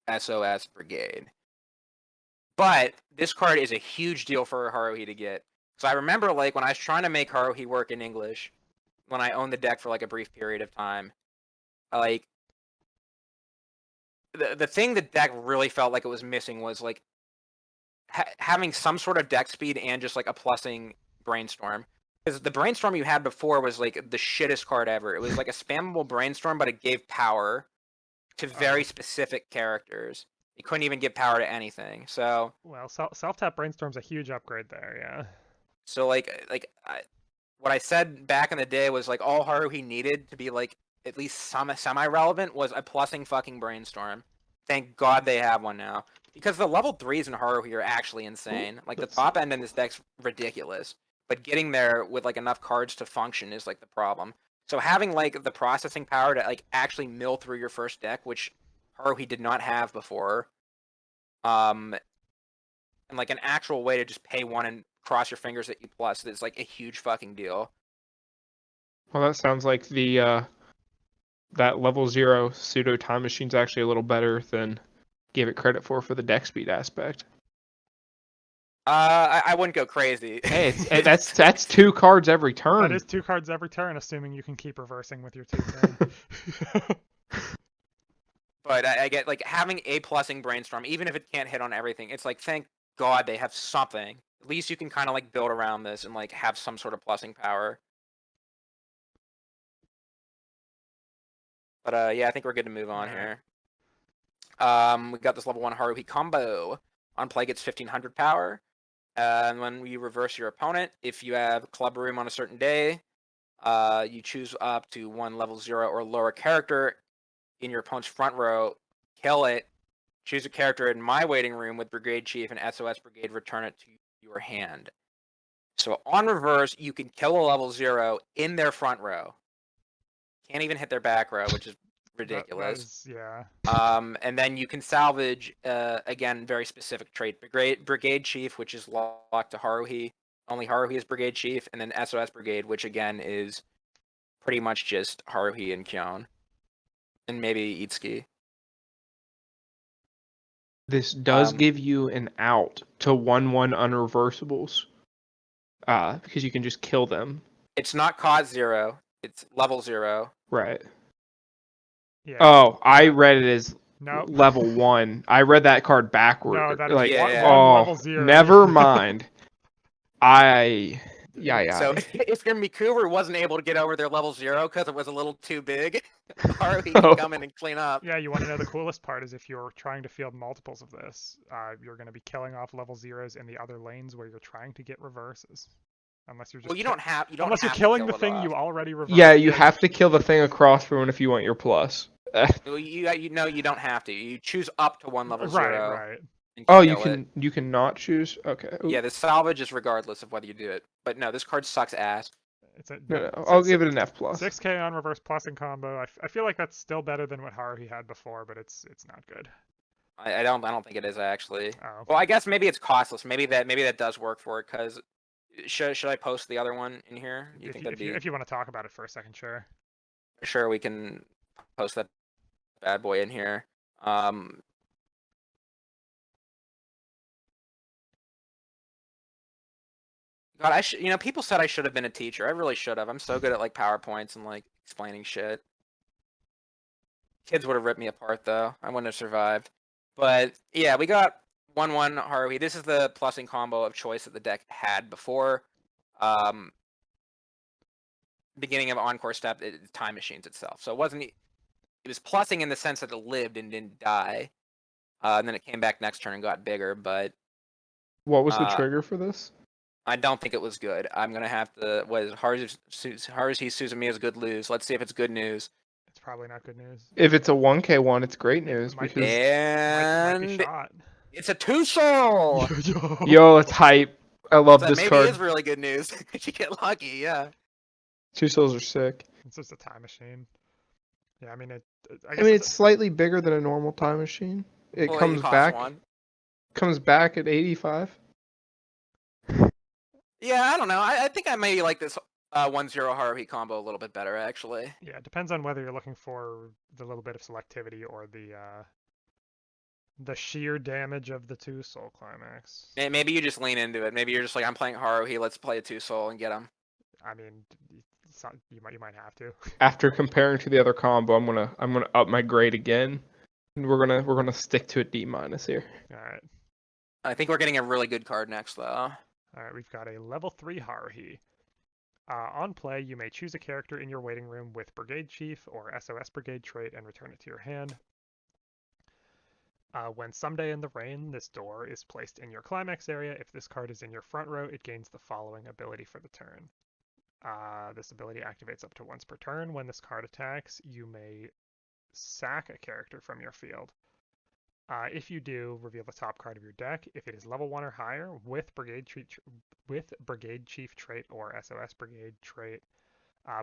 SOS Brigade. But this card is a huge deal for Haruhi to get. So I remember like when I was trying to make Haruhi work in English, when I owned the deck for like a brief period of time, like the thing the deck really felt like it was missing was like having some sort of deck speed and just like a plussing brainstorm. Because the brainstorm you had before was like the shittest card ever. It was like a spammable brainstorm, but it gave power to very specific characters. You couldn't even give power to anything. So well, self-tap brainstorm's a huge upgrade there, yeah. So what I said back in the day was like all Haruhi needed to be like at least semi-relevant was a plussing fucking brainstorm. Thank God they have one now. Because the level 3s in Haruhi are actually insane. Like, the Let's top see. end in this deck's ridiculous. But getting there with, like, enough cards to function is, like, the problem. So having, like, the processing power to, like, actually mill through your first deck, which Haruhi did not have before, and, like, an actual way to just pay 1 and cross your fingers at E+, is, like, a huge fucking deal. Well, that sounds like the that level 0 pseudo time machine's actually a little better than gave it credit for the deck speed aspect. I wouldn't go crazy. Hey, that's 2 cards every turn. That is 2 cards every turn, assuming you can keep reversing with your 2 turn. But I get, like, having a plussing brainstorm, even if it can't hit on everything, it's like, thank God they have something. At least you can kind of, like, build around this and, like, have some sort of plussing power. But yeah, I think we're good to move on here. We got this level 1 Haruhi combo. On play gets 1500 power. And when you reverse your opponent, if you have club room on a certain day, you choose up to 1 level 0 or lower character in your opponent's front row, kill it, choose a character in my waiting room with Brigade Chief and SOS Brigade, return it to your hand. So on reverse, you can kill a level 0 in their front row. Can't even hit their back row, which is ridiculous. Yeah. And then you can salvage, again, very specific trait. Brigade Chief, which is locked to Haruhi. Only Haruhi is Brigade Chief, and then SOS Brigade, which again is pretty much just Haruhi and Kyon. And maybe Itsuki. This does give you an out to 1/1 unreversibles. Because you can just kill them. It's not cost 0, it's level 0. Right. Yeah. Oh, I read it as Nope. level 1. I read that card backward. No, that is like, one level 0. Never mind. Yeah. So if your Mikuber wasn't able to get over their level 0 because it was a little too big, Haruhi can come in and clean up. Yeah, you want to know the coolest part is if you're trying to field multiples of this, you're going to be killing off level 0s in the other lanes where you're trying to get reverses. Unless you're just Well, you don't have. unless you're have killing to the kill thing it you off. already reversed. Yeah, you have to kill the thing across from it if you want your plus. Well, you don't have to. You choose up to 1 level 0. Right. And Oh, kill you can not choose. Okay. Ooh. Yeah, the salvage is regardless of whether you do it. But no, this card sucks ass. It's a, No, I'll give it an F plus. 6k on reverse plussing combo. I feel like that's still better than what Haruhi had before, but it's not good. I don't think it is actually. Oh. Well, I guess maybe it's costless. Maybe that does work for it. Because should I post the other one in here? You think that'd be? If you want to talk about it for a second, sure. Sure, we can post that bad boy in here. God, people said I should have been a teacher. I really should have. I'm so good at like PowerPoints and like explaining shit. Kids would have ripped me apart though. I wouldn't have survived. But yeah, we got 1/1 Haruhi. This is the plussing combo of choice that the deck had before. Beginning of Encore Step, Time Machines itself. So it was plussing in the sense that it lived and didn't die. And then it came back next turn and got bigger, but what was the trigger for this? I don't think it was good. I'm gonna have to. What is Haruhi Suzumiya's good news? Let's see if it's good news. It's probably not good news. If it's a 1k one, it's great news might because and might be shot. It's a 2-soul. Yo, it's hype. I love this maybe card. Maybe it's really good news. You get lucky, yeah. 2 souls are sick. It's just a time machine. Yeah, I mean it's slightly bigger than a normal time machine. It comes back. Comes back at 85. Yeah, I don't know. I think I may like this 1/0 Haruhi combo a little bit better, actually. Yeah, it depends on whether you're looking for the little bit of selectivity or the sheer damage of the 2-soul climax. Maybe you just lean into it. Maybe you're just like, I'm playing Haruhi, let's play a 2-soul and get him. I mean, you might have to. After comparing to the other combo, I'm gonna up my grade again. And we're gonna stick to a D- here. All right. I think we're getting a really good card next, though. All right, we've got a level 3 Haruhi. On play, you may choose a character in your waiting room with Brigade Chief or SOS Brigade trait and return it to your hand. When Someday in the Rain, this door is placed in your climax area. If this card is in your front row, it gains the following ability for the turn. This ability activates up to once per turn. When this card attacks, you may sack a character from your field. If you do, reveal the top card of your deck. If it is level 1 or higher with Brigade Chief trait or SOS Brigade trait,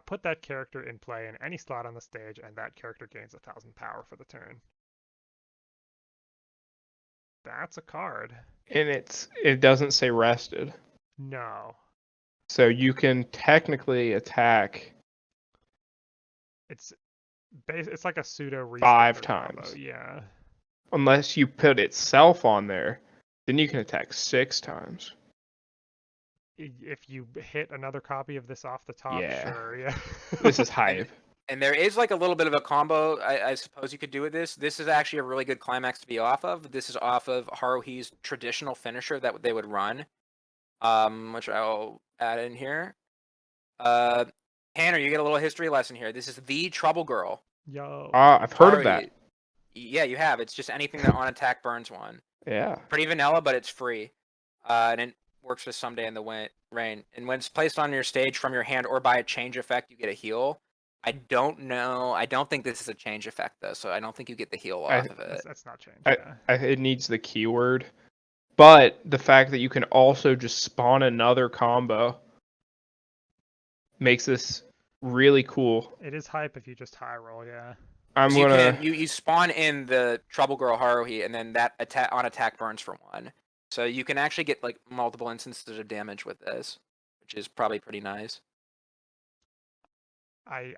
put that character in play in any slot on the stage, and that character gains 1,000 power for the turn. That's a card. And it doesn't say rested. No. So you can technically attack It's like a pseudo reschedule 5 combo. times. Yeah. Unless you put itself on there, then you can attack 6 times. If you hit another copy of this off the top, Yeah. sure, yeah. This is hype. And there is like a little bit of a combo, I suppose you could do with this. This is actually a really good climax to be off of. This is off of Haruhi's traditional finisher that they would run, which I'll add in here. Tanner, you get a little history lesson here. This is the Trouble Girl. Yo. I've heard of Haruhi. that. Yeah, you have. It's just anything that on attack burns one. Yeah. Pretty vanilla, but it's free. And it works with Someday in the Rain. And when it's placed on your stage from your hand or by a change effect, you get a heal. I don't know. I don't think this is a change effect, though, so I don't think you get the heal off of it. That's not change. It needs the keyword. But the fact that you can also just spawn another combo makes this really cool. It is hype if you just high roll, yeah. You spawn in the Trouble Girl Haruhi, and then that attack burns for 1. So you can actually get like multiple instances of damage with this, which is probably pretty nice.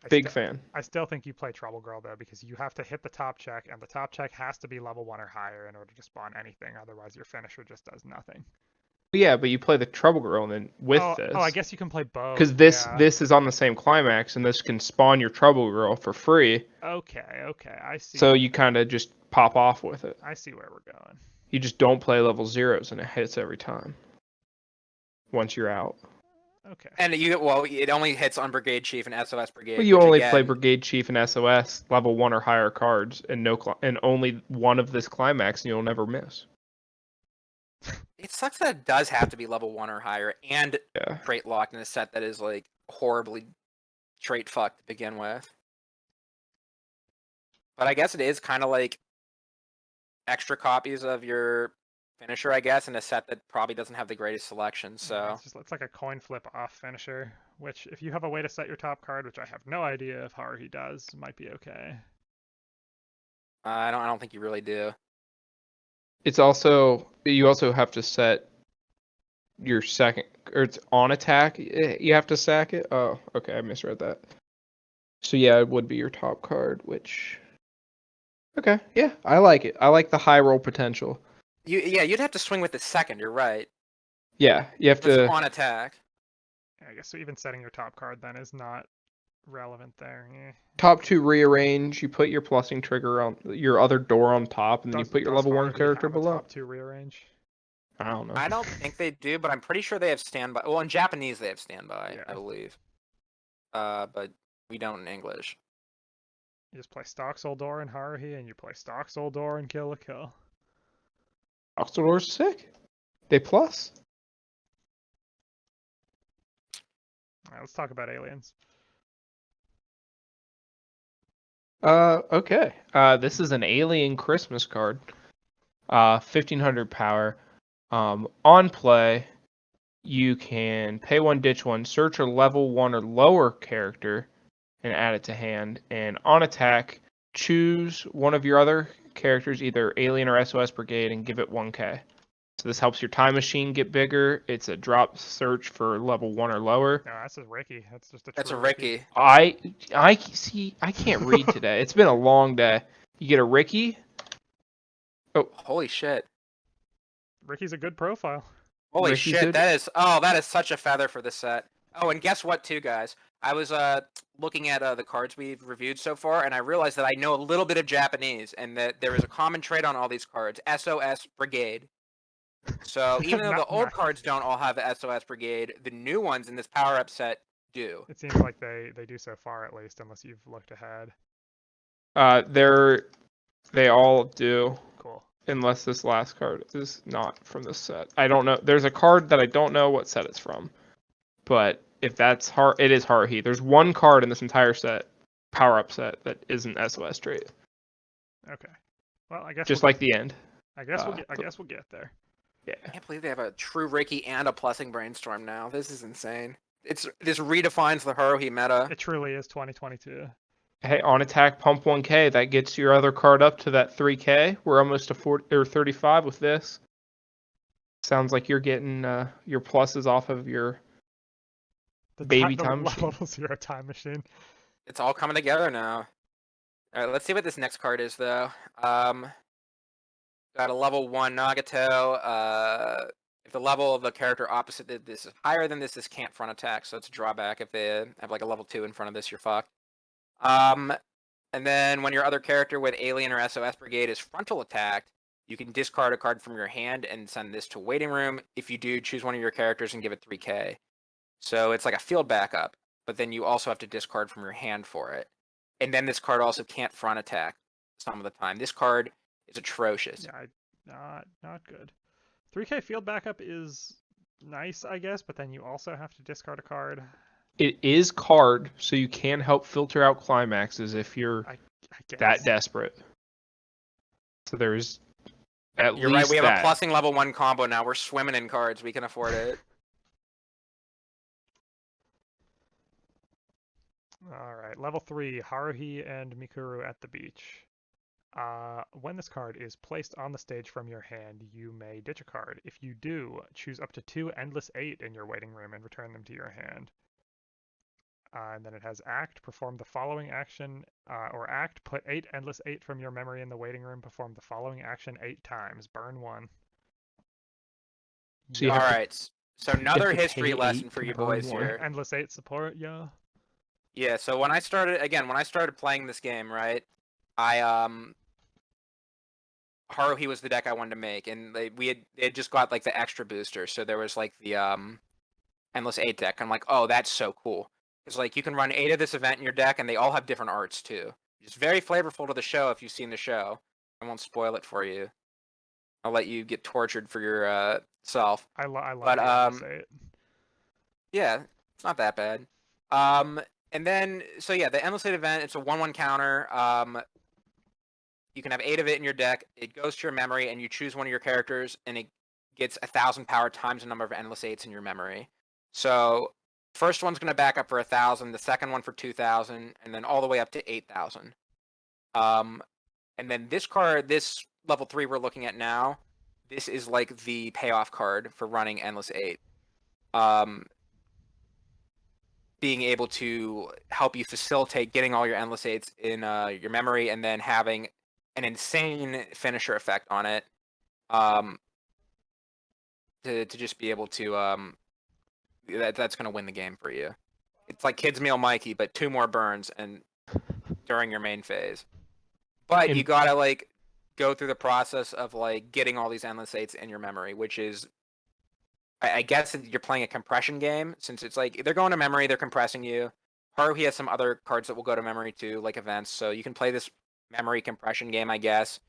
Big fan. I still think you play Trouble Girl though, because you have to hit the top check, and the top check has to be level 1 or higher in order to spawn anything. Otherwise, your finisher just does nothing. Yeah, but you play the Trouble Girl and then with this. Oh, I guess you can play both. Because this is on the same climax, and this can spawn your Trouble Girl for free. Okay, I see. So you kind of just pop off with it. I see where we're going. You just don't play level 0s, and it hits every time. Once you're out. Okay. And it only hits on Brigade Chief and SOS Brigade. Well, you only play Brigade Chief and SOS level 1 or higher cards, and and only one of this climax, and you'll never miss. It sucks that it does have to be level 1 or higher, and trait locked in a set that is like horribly trait fucked to begin with. But I guess it is kind of like extra copies of your finisher, I guess, in a set that probably doesn't have the greatest selection. So yeah, it's like a coin flip off finisher, which if you have a way to set your top card, which I have no idea if Haruhi does, might be okay. I don't think you really do. It's also you also have to set your second, or it's on attack. You have to sack it. Oh, okay, I misread that. So yeah, it would be your top card, which. Okay, yeah, I like it. I like the high roll potential. You'd have to swing with the second. You're right. Yeah, you have to on attack. Yeah, I guess so. Even setting your top card then is not relevant there. Yeah. Top 2 rearrange. You put your plussing trigger on your other door on top, and then you put your level 1 character below. Top 2 rearrange. I don't know. I don't think they do, but I'm pretty sure they have standby. Well, in Japanese they have standby, yeah. I believe. But we don't in English. You just play Stock Soul Door and Haruhi, and you play Stock Soul Door and Kill a Kill. Stock Soul Door's sick. They plus. Alright, let's talk about aliens. Okay. This is an alien Christmas card. 1500 power. On play, you can pay 1, ditch 1, search a level 1 or lower character, and add it to hand. And on attack, choose one of your other characters, either Alien or SOS Brigade, and give it 1k. So this helps your time machine get bigger. It's a drop search for level 1 or lower. No, that's a Ricky. That's just a. That's a Ricky. I see. I can't read today. It's been a long day. You get a Ricky. Oh, holy shit! Ricky's a good profile. Holy shit! That is such a feather for the set. Oh, and guess what, too, guys? I was looking at the cards we've reviewed so far, and I realized that I know a little bit of Japanese, and that there is a common trait on all these cards: SOS Brigade. So even though the old cards don't all have the SOS Brigade, the new ones in this power-up set do. It seems like they do so far, at least, unless you've looked ahead. They all do. Cool. Unless this last card is not from this set. I don't know. There's a card that I don't know what set it's from. But if that's it is Haruhi. There's one card in this entire set, power-up set, that isn't SOS trait. Okay. Well, I guess just we'll like the end. I guess we'll get there. Yeah. I can't believe they have a true Reiki and a Plussing Brainstorm now. This is insane. This redefines the Haruhi meta. It truly is 2022. Hey, on attack, pump 1K. That gets your other card up to that 3K. We're almost to 40 or 35 with this. Sounds like you're getting your pluses off of your baby The time machine. level 0 time machine. It's all coming together now. All right, let's see what this next card is though. Got a level 1 Nagato. If the level of the character opposite this is higher than this can't front attack, so it's a drawback. If they have like a level 2 in front of this, you're fucked. And then when your other character with Alien or SOS Brigade is frontal attacked, you can discard a card from your hand and send this to waiting room. If you do, choose one of your characters and give it 3K. So it's like a field backup, but then you also have to discard from your hand for it. And then this card also can't front attack some of the time. This card is atrocious. Yeah, not good. 3K field backup is nice, I guess, but then you also have to discard a card. It is card, so you can help filter out climaxes if you're I guess. that desperate. So there's at You're least right. We have that. a plussing level 1 combo now. We're swimming in cards. We can afford it. Alright, level 3, Haruhi and Mikuru at the beach. When this card is placed on the stage from your hand, you may ditch a card. If you do, choose up to 2 Endless 8 in your waiting room and return them to your hand. And then it has Act, perform the following action, or Act, put 8 Endless 8 from your memory in the waiting room, perform the following action 8 times, burn 1. So you have to- Alright, so another to history pay lesson 8 for to you burn boys 1. here. Endless 8 support, yeah. Yeah, so when I started playing this game, right, Haruhi was the deck I wanted to make, and they had just got like the extra booster, so there was like the Endless 8 deck. I'm like, oh, that's so cool. It's like you can run 8 of this event in your deck, and they all have different arts too. It's very flavorful to the show if you've seen the show. I won't spoil it for you. I'll let you get tortured for your self. I love But, the Endless 8. Yeah, it's not that bad. And then, so yeah, the Endless 8 event, it's a 1/1 counter. You can have 8 of it in your deck. It goes to your memory, and you choose one of your characters, and it gets 1,000 power times the number of Endless 8s in your memory. So, first one's going to back up for 1,000, the second one for 2,000, and then all the way up to 8,000. And then this card, this level 3 we're looking at now, this is like the payoff card for running Endless 8. Being able to help you facilitate getting all your Endless 8s in your memory, and then having an insane finisher effect on it, to just be able to that's gonna win the game for you. It's like Kids Meal Mikey, but 2 more burns and during your main phase. But you gotta like go through the process of like getting all these Endless 8s in your memory, which is, I guess you're playing a compression game, since it's like they're going to memory, they're compressing you. Haruhi has some other cards that will go to memory too, like events, so you can play this memory compression game, I guess.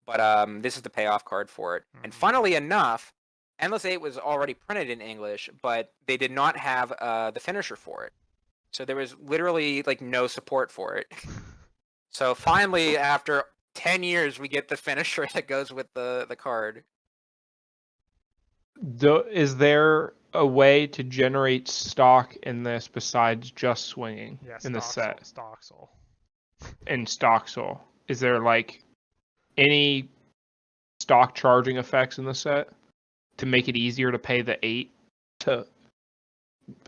But this is the payoff card for it. And funnily enough, Endless 8 was already printed in English, but they did not have the finisher for it. So there was literally like no support for it. So finally, after 10 years, we get the finisher that goes with the card. Is there a way to generate stock in this besides just swinging in the set? Stoxel. And Stoxel. Is there like any stock charging effects in the set to make it easier to pay the 8 to,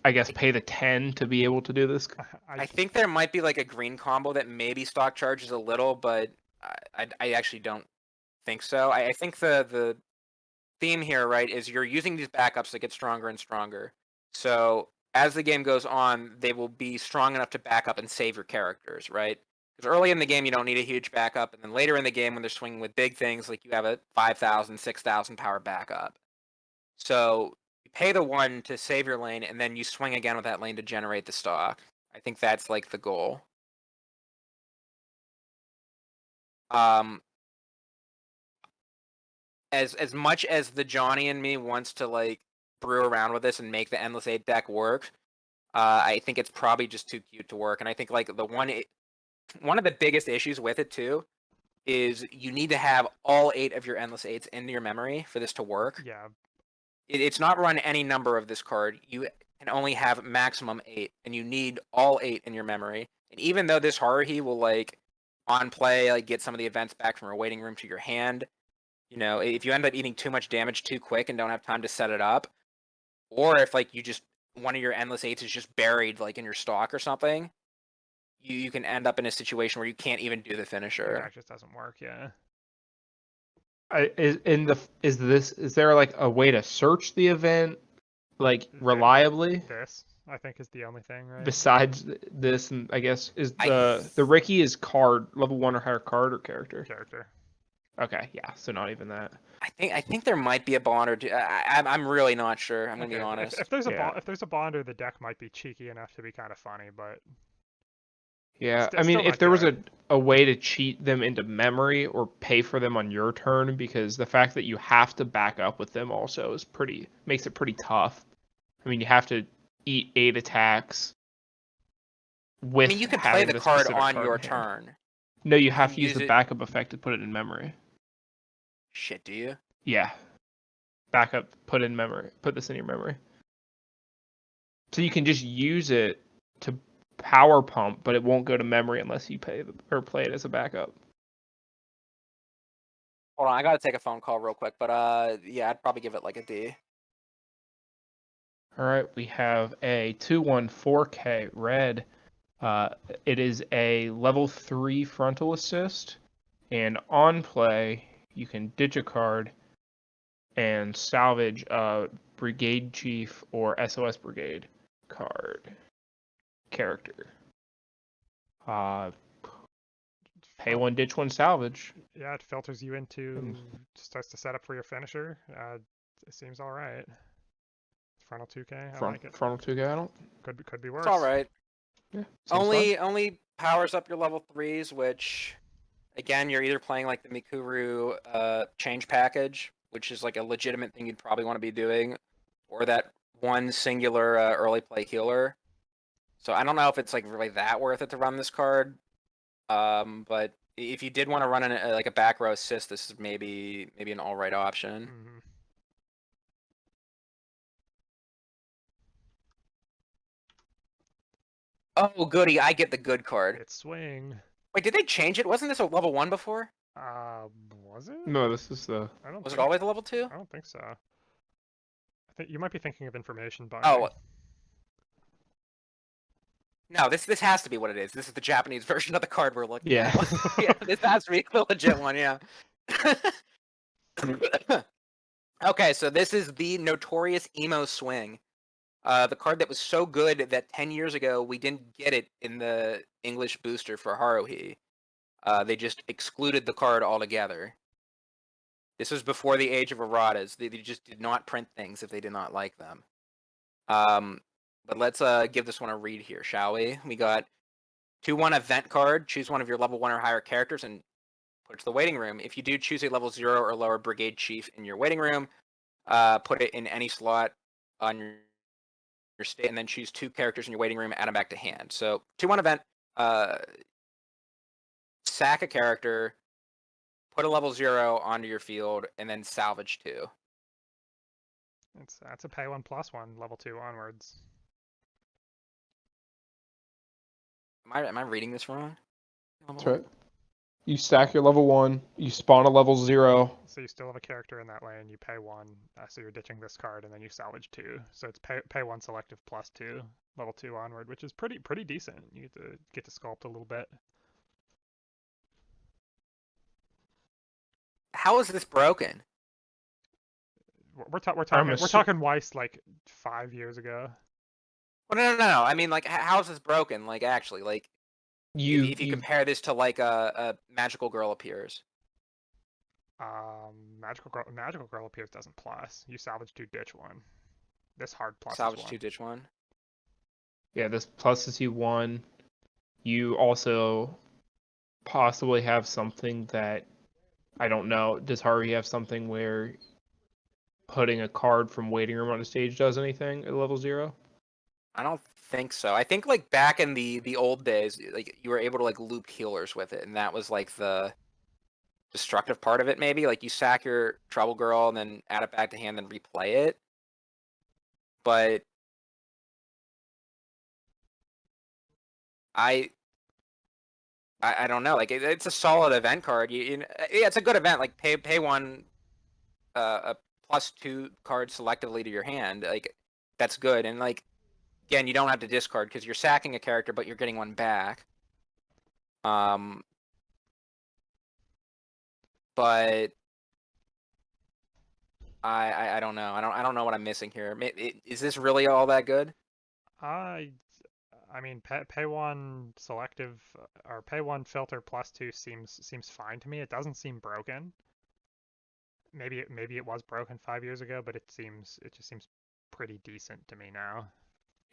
I guess, pay the 10 to be able to do this? I think there might be like a green combo that maybe stock charges a little, but I actually don't think so. I think the theme here, right, is you're using these backups that get stronger and stronger. So as the game goes on, they will be strong enough to back up and save your characters, right? Because early in the game, you don't need a huge backup, and then later in the game, when they're swinging with big things, like you have a 5,000, 6,000 power backup. So you pay the 1 to save your lane, and then you swing again with that lane to generate the stock. I think that's like the goal. As much as the Johnny in me wants to like brew around with this and make the Endless 8 deck work, I think it's probably just too cute to work. And I think like one of the biggest issues with it too is you need to have all 8 of your Endless 8s in your memory for this to work. Yeah. It's not run any number of this card. You can only have maximum 8, and you need all 8 in your memory. And even though this Haruhi will, like, on play, like, get some of the events back from your waiting room to your hand, you know, if you end up eating too much damage too quick and don't have time to set it up, or if, like, you just, one of your Endless 8s is just buried, like, in your stock or something, you can end up in a situation where you can't even do the The finisher. deck just doesn't work. Yeah. Is there like a way to search the event like reliably This, I think, is the only thing, right? besides this? And I guess is I- the Ricky is card level 1 or higher card or character? Character. Okay, yeah, so not even that. I think there might be a bond or two. I'm really not sure. I'm gonna be Okay, honest. if there's a Yeah. if there's a bonder, the deck might be cheeky enough to be kind of funny, but Yeah, St- I mean, still if not there was good. a way to cheat them into memory or pay for them on your turn, because the fact that you have to back up with them also is makes it pretty tough. I mean, you have to eat 8 attacks with I mean, you could play having the the card specific on card your in hand. turn. No, you You have can to use use the it. backup effect to put it in memory. Shit, do you? Yeah, backup, put in memory, put this in your memory. So you can just use it to power pump, but it won't go to memory unless you pay or play it as a backup. Hold on, I gotta take a phone call real quick, but yeah, I'd probably give it like a D. All right, we have a 2/1 4K red. It is a level 3 frontal assist, and on play you can ditch a card and salvage a brigade chief or SOS brigade card character. Pay 1, ditch 1, salvage. Yeah, it filters you into, starts to set up for your finisher. It seems all right. Frontal 2K, I like it. Frontal 2K, I don't. Could be It's all worse. right. Yeah, seems fine. Only powers up your level 3s, which again, you're either playing like the Mikuru change package, which is like a legitimate thing you'd probably want to be doing, or that one singular early play healer. So I don't know if it's like really that worth it to run this card. But if you did want to run like a back row assist, this is maybe an all right option. Mhm. Oh, goody! I get the good card. It's swing. Wait, did they change it? Wasn't this a level 1 before? Was it? No, this is the. I don't Was it think. always a level 2? I don't think so. I think you might be thinking of information binding. Oh. No, this has to be what it is. This is the Japanese version of the card we're looking Yeah. at. Yeah, this has to be the legit one, yeah. Okay, so this is the notorious emo swing. The card that was so good that 10 years ago we didn't get it in the English booster for Haruhi. They just excluded the card altogether. This was before the age of erratas. They just did not print things if they did not like them. But let's give this one a read here, shall we? We got 2/1 event card. Choose one of your level 1 or higher characters and put it to the waiting room. If you do, choose a level 0 or lower brigade chief in your waiting room. Put it in any slot on your state, and then choose 2 characters in your waiting room, add them back to hand. So 2/1 event, sack a character, put a level 0 onto your field, and then salvage 2. That's a pay 1/1, level 2 onwards. Am I reading this wrong? That's right. You stack your level 1, you spawn a level 0. So you still have a character in that lane. You pay 1, so you're ditching this card, and then you salvage 2. So it's pay 1 selective +2, level 2 onward, which is pretty decent. You get to sculpt a little bit. How is this broken? We're talking Weiss like 5 years ago. Well, no. I mean, like, how is this broken? Like, actually, like, if you You compare this to like a magical girl appears. Magical girl appears doesn't plus. You salvage 2, ditch 1. This hard plus Salvage 1. 2, ditch 1. Yeah, this pluses you 1. You also possibly have something that I don't know. Does Haruhi have something where putting a card from waiting room on a stage does anything at level 0? I don't think so. I think like back in the old days, like you were able to like loop healers with it, and that was like the destructive part of it, maybe. Like, you sack your Trouble Girl and then add it back to hand and replay it. But I don't know. Like, it's a solid event card. Yeah, it's a good event. Like, pay one a +2 card selectively to your hand. Like, that's good. And like, again, you don't have to discard because you're sacking a character, but you're getting one back. But I don't know. I don't know what I'm missing here. Is this really all that good? I mean, pay one selective or pay one filter +2 seems fine to me. It doesn't seem broken. Maybe it was broken 5 years ago, but it just seems pretty decent to me now.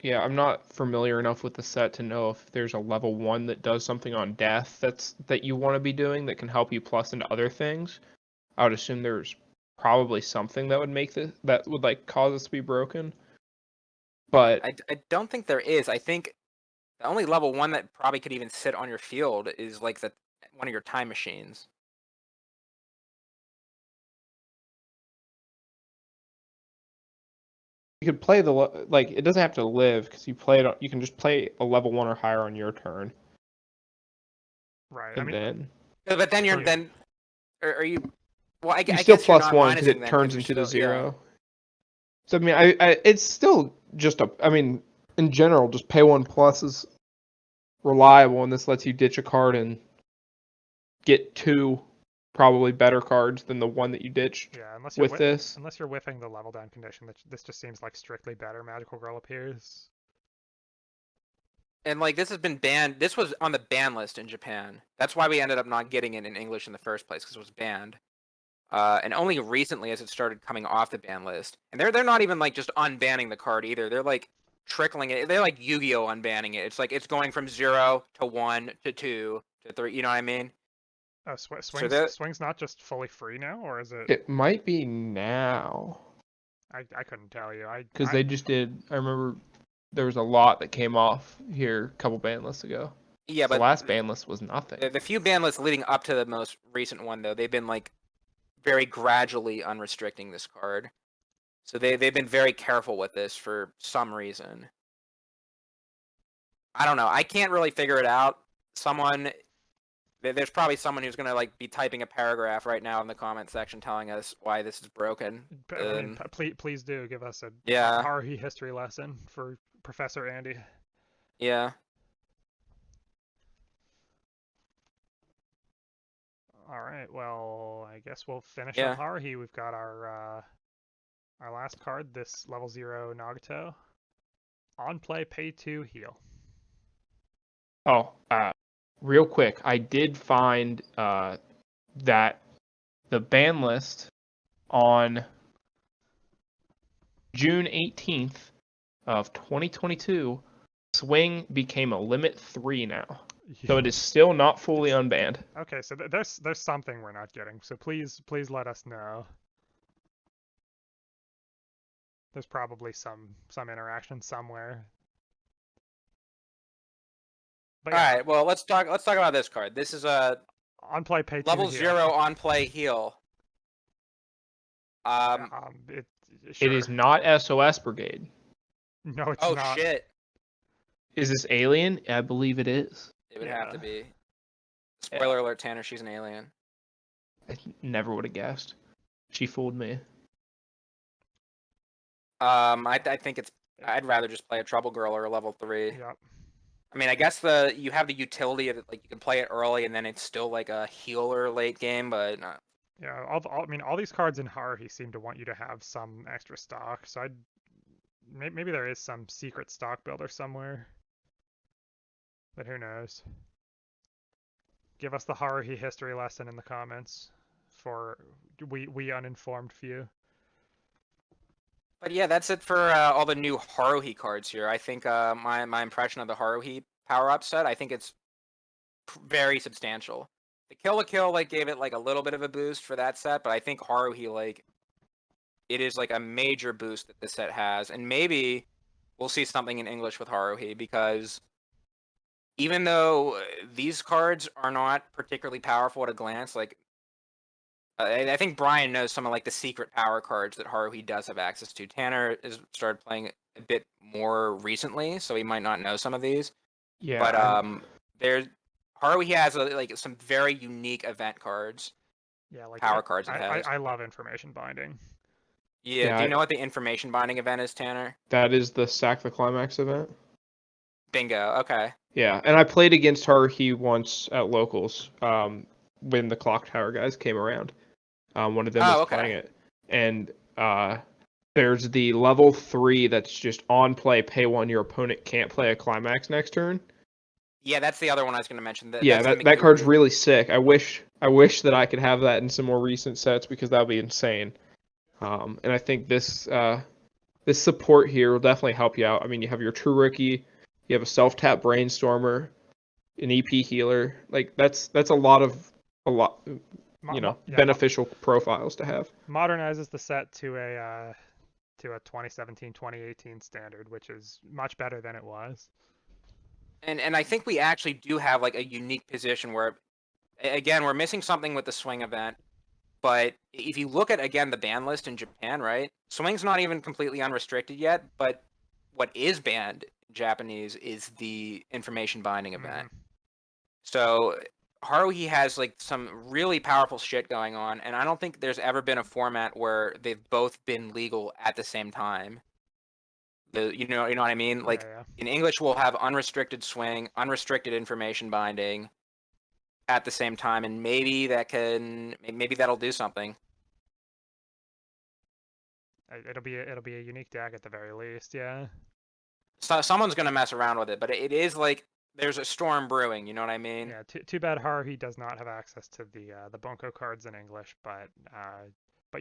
Yeah, I'm not familiar enough with the set to know if there's a level 1 that does something on death that you want to be doing that can help you plus into other things. I would assume there's probably something that would make that would like cause this to be broken. But I don't think there is. I think the only level 1 that probably could even sit on your field is like one of your time machines. you could play like it doesn't have to live because you can just play a level 1 or higher on your turn. Right. And then But then So, yeah. are you? Well, I you guess still you're plus not 1 because minusing it then, turns you're into the still- yeah. 0. So I mean, I it's still just I mean, in general, just pay 1 plus is reliable, and this lets you ditch a card and get 2 probably better cards than the one that you ditched Yeah, with this. unless you're whiffing the level down condition, this just seems like strictly better Magical Girl appears. And like, this has been banned. This was on the ban list in Japan. That's why we ended up not getting it in English in the first place, because it was banned. And only recently has it started coming off the ban list. And they're not even like just unbanning the card either. They're like trickling it. They're like Yu-Gi-Oh unbanning it. It's like it's going from 0 to 1 to 2 to 3. You know what I mean? Oh, So that Swing's not just fully free now, or is it? It might be now I couldn't tell you. because they just did. I remember there was a lot that came off here a couple ban lists ago. yeah, The but last ban list was nothing. the few ban lists leading up to the most recent one though, they've been like very gradually unrestricting this card. So they've been very careful with this for some reason. I don't know. I can't really figure it out. There's probably someone who's gonna like be typing a paragraph right now in the comment section telling us why this is broken. I mean, please do give us a Yeah. Haruhi history lesson for Professor Andy. Yeah. All right. Well, I guess we'll finish Yeah. up Haruhi. We've got our last card, this level 0 Nagato. On play, pay 2, heal. Oh, real quick, I did find that the ban list on June 18th of 2022, Swing became a limit 3 now. So it is still not fully unbanned. Okay, so there's something we're not getting. So please let us know. There's probably some interaction somewhere. But All yeah, right. Well, let's talk about this card. This is a on play, pay 2, level heal. 0 on play heal. Sure. It is not SOS Brigade. No, it's Oh not. shit! Is this alien? I believe it is. It would have to Yeah. be. Spoiler alert, Tanner. She's an alien. I never would have guessed. She fooled me. I think it's. I'd rather just play a Trouble Girl or a level 3. Yep. I mean, I guess you have the utility of it, like you can play it early and then it's still like a healer late game, but Yeah, I mean, all these cards in Haruhi seem to want you to have some extra stock, so maybe there is some secret stock builder somewhere, but who knows? Give us the Haruhi history lesson in the comments for we uninformed few. But yeah, that's it for all the new Haruhi cards here. I think my impression of the Haruhi power-up set, I think it's very substantial. The Kill la Kill like gave it like a little bit of a boost for that set, but I think Haruhi like it is like a major boost that this set has, and maybe we'll see something in English with Haruhi because even though these cards are not particularly powerful at a glance, like I think Brian knows some of like the secret power cards that Haruhi does have access to. Tanner has started playing a bit more recently, so he might not know some of these. Yeah, But there's Haruhi has like some very unique event cards, Yeah, like power cards it has. I love information binding. Yeah, yeah, do you know what the information binding event is, Tanner? that is the Sack the Climax event. Bingo. Okay. Yeah, and I played against Haruhi once at locals when the Clock Tower guys came around. One of them was Oh, playing okay. it, and there's the level 3 that's just on play, pay 1. Your opponent can't play a climax next turn. Yeah, that's the other one I was going to mention. Yeah, That's the that card's Maguri. really sick. I wish that I could have that in some more recent sets because that would be insane. And I think this support here will definitely help you out. I mean, you have your True Rookie, you have a self-tap Brainstormer, an EP healer. Like that's a lot Yeah, beneficial profiles to have. modernizes the set to a 2017-2018 standard, which is much better than it was. And I think we actually do have like a unique position where, again, we're missing something with the swing event. But if you look at again the ban list in Japan, right? Swing's not even completely unrestricted yet, but what is banned in Japanese is the information binding event. Mm-hmm. So Haruhi has like some really powerful shit going on, and I don't think there's ever been a format where they've both been legal at the same time. You know what I mean? Yeah, Like yeah. in English, we'll have unrestricted swing, unrestricted information binding at the same time, and maybe that'll do something. It'll be a unique deck at the very least. Yeah. So someone's gonna mess around with it, but it is like there's a storm brewing. You know what I mean? Yeah. Too bad Haruhi does not have access to the Bunko cards in English, but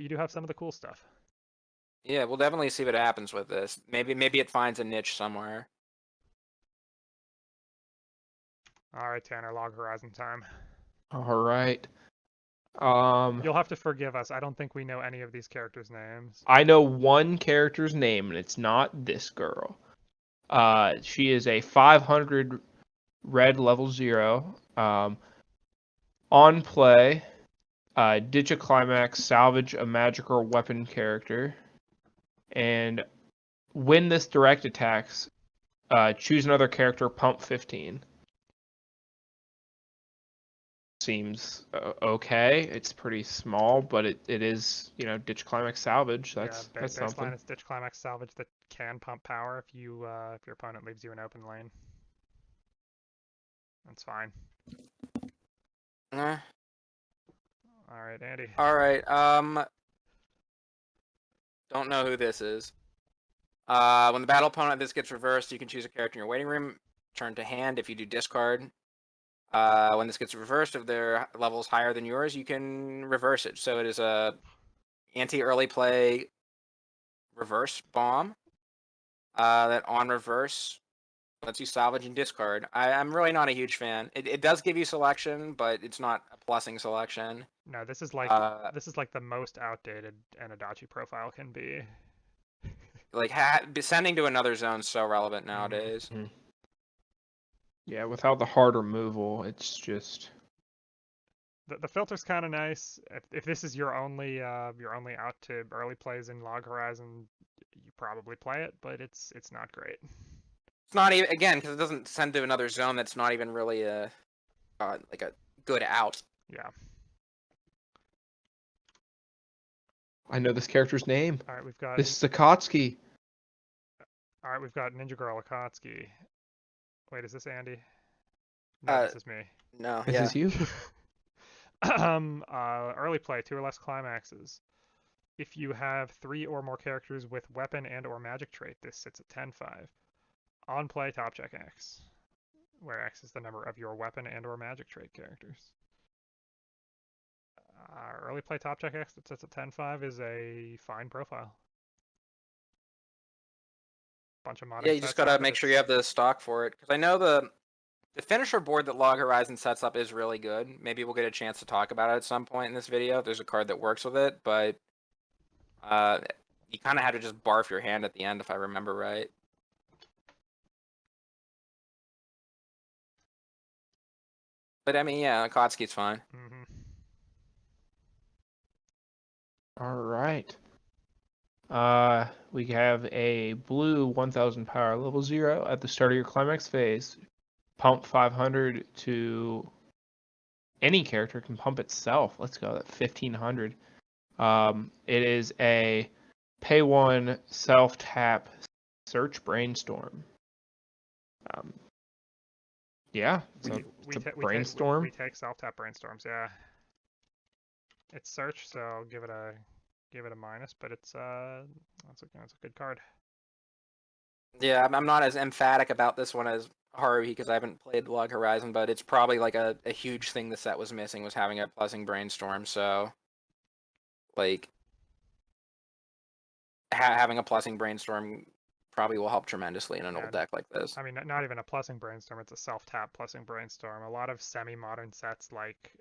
you do have some of the cool stuff. Yeah, we'll definitely see what happens with this. Maybe it finds a niche somewhere. All right, Tanner, Log Horizon time. All right. You'll have to forgive us. I don't think we know any of these characters' names. I know one character's name, and it's not this girl. She is a 500 red level 0. On play, ditch a climax, salvage a magic or weapon character, and win this direct attacks. Choose another character, pump 15. Seems okay. It's pretty small, but it is, ditch climax salvage. That's something. Baseline is Ditch Climax Salvage that can pump power if if your opponent leaves you an open lane. That's fine. Eh. All right, Andy. All right. Don't know who this is. When the battle opponent this gets reversed, you can choose a character in your waiting room. Turn to hand. If you do discard. When this gets reversed, if their level is higher than yours, you can reverse it. So it is a anti-early play reverse bomb. That on reverse lets you salvage and discard. I'm really not a huge fan. It does give you selection, but it's not a plussing selection. No, this is like the most outdated an Adachi profile can be. Like sending to another zone is so relevant nowadays. Mm-hmm. Yeah, without the hard removal, it's just The filter's kind of nice. If this is your only out to early plays in Log Horizon, you probably play it, but it's not great. It's not even again because it doesn't send to another zone. That's not even really a like a good out. Yeah. I know this character's name. All right, we've got This is Akatsuki. all right, we've got Ninja Girl Akatsuki. Wait, is this Andy? No, this is me. No, This yeah. is you. Early play, 2 or less climaxes. If you have 3 or more characters with weapon and or magic trait, this sits at 10-5. On play, top check X, where X is the number of your weapon and or magic trait characters. Early play top check X that sits at 10-5 is a fine profile. Bunch of modern Yeah, you just gotta make sure you have the stock for it. Because I know the finisher board that Log Horizon sets up is really good. Maybe we'll get a chance to talk about it at some point in this video. There's a card that works with it, but you kind of had to just barf your hand at the end, if I remember right. But I mean, yeah, Akatsuki's fine. Mm-hmm. All right. We have a blue 1000 power level 0 at the start of your climax phase. Pump 500 to any character can pump itself. Let's go at 1500. It is a pay 1 self tap search brainstorm. Yeah, it's a brainstorm. We take self-tap brainstorms, yeah. It's search, so I'll give it a minus, but it's that's a good card. Yeah, I'm not as emphatic about this one as Haruhi because I haven't played Log Horizon, but it's probably like a huge thing the set was missing was having a Pleasing Brainstorm. So, like, having a Pleasing Brainstorm probably will help tremendously in an Yeah, old deck like this. I mean, not even a Plussing Brainstorm, it's a self-tap Plussing Brainstorm. A lot of semi-modern sets like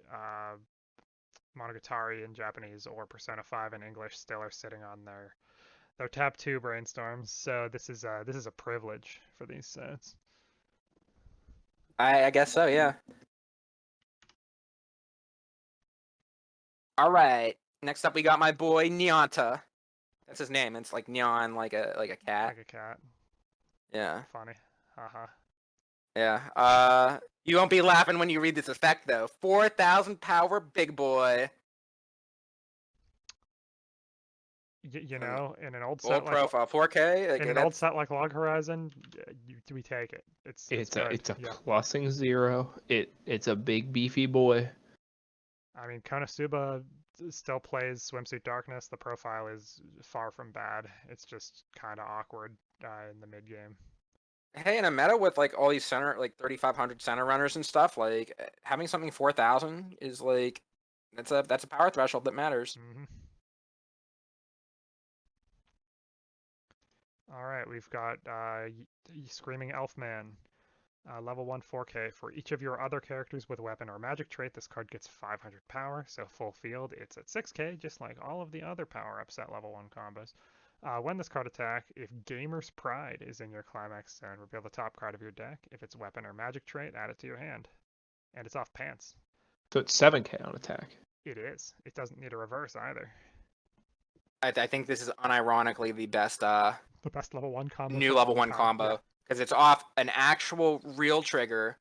Monogatari in Japanese or Persona 5 in English still are sitting on their tap 2 brainstorms, so this is a privilege for these sets. I guess so, yeah. All right. Next up, we got my boy Nyanta. That's his name. It's like neon, like a cat. Like a cat. Yeah. Funny. Haha. Yeah. You won't be laughing when you read this effect though. 4,000 power, big boy. You know, in an old Old set like profile, 4K. Like, in an old set like Log Horizon, we take it. It's good. It's a Yeah. plussing 0. It's a big beefy boy. I mean, Konosuba still plays Swimsuit Darkness. The profile is far from bad. It's just kind of awkward in the mid game. Hey, in a meta with like all these center, like 3,500 center runners and stuff, like having something 4,000 is like that's a power threshold that matters. Mm-hmm. All right, we've got Screaming Elfman, level 1 4K. For each of your other characters with weapon or magic trait, this card gets 500 power, so full field, it's at 6K, just like all of the other power-ups at level 1 combos. When this card attack, if Gamer's Pride is in your climax zone, reveal the top card of your deck. If it's weapon or magic trait, add it to your hand. And it's off pants. So it's 7k on attack. It is. It doesn't need a reverse either. I think this is unironically the best The best level 1 combo. new level 1 combo because it's off an actual real trigger.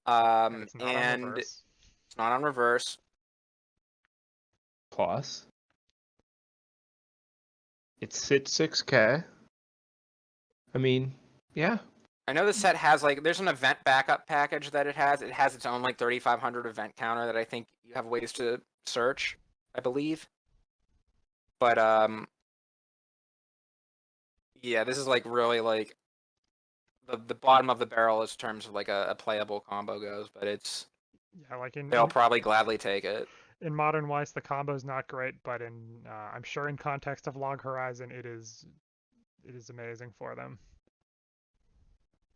And it's not on reverse. It's not on reverse. Plus, it sits 6k. I mean, yeah. I know the set has like there's an event backup package that it has. It has its own like 3,500 event counter that I think you have ways to search, I believe. But yeah, this is like really like the bottom of the barrel as terms of like a playable combo goes, but it's yeah, like they'll probably gladly take it. In modern Weiss, the combo's not great, but in I'm sure in context of Log Horizon, it is amazing for them.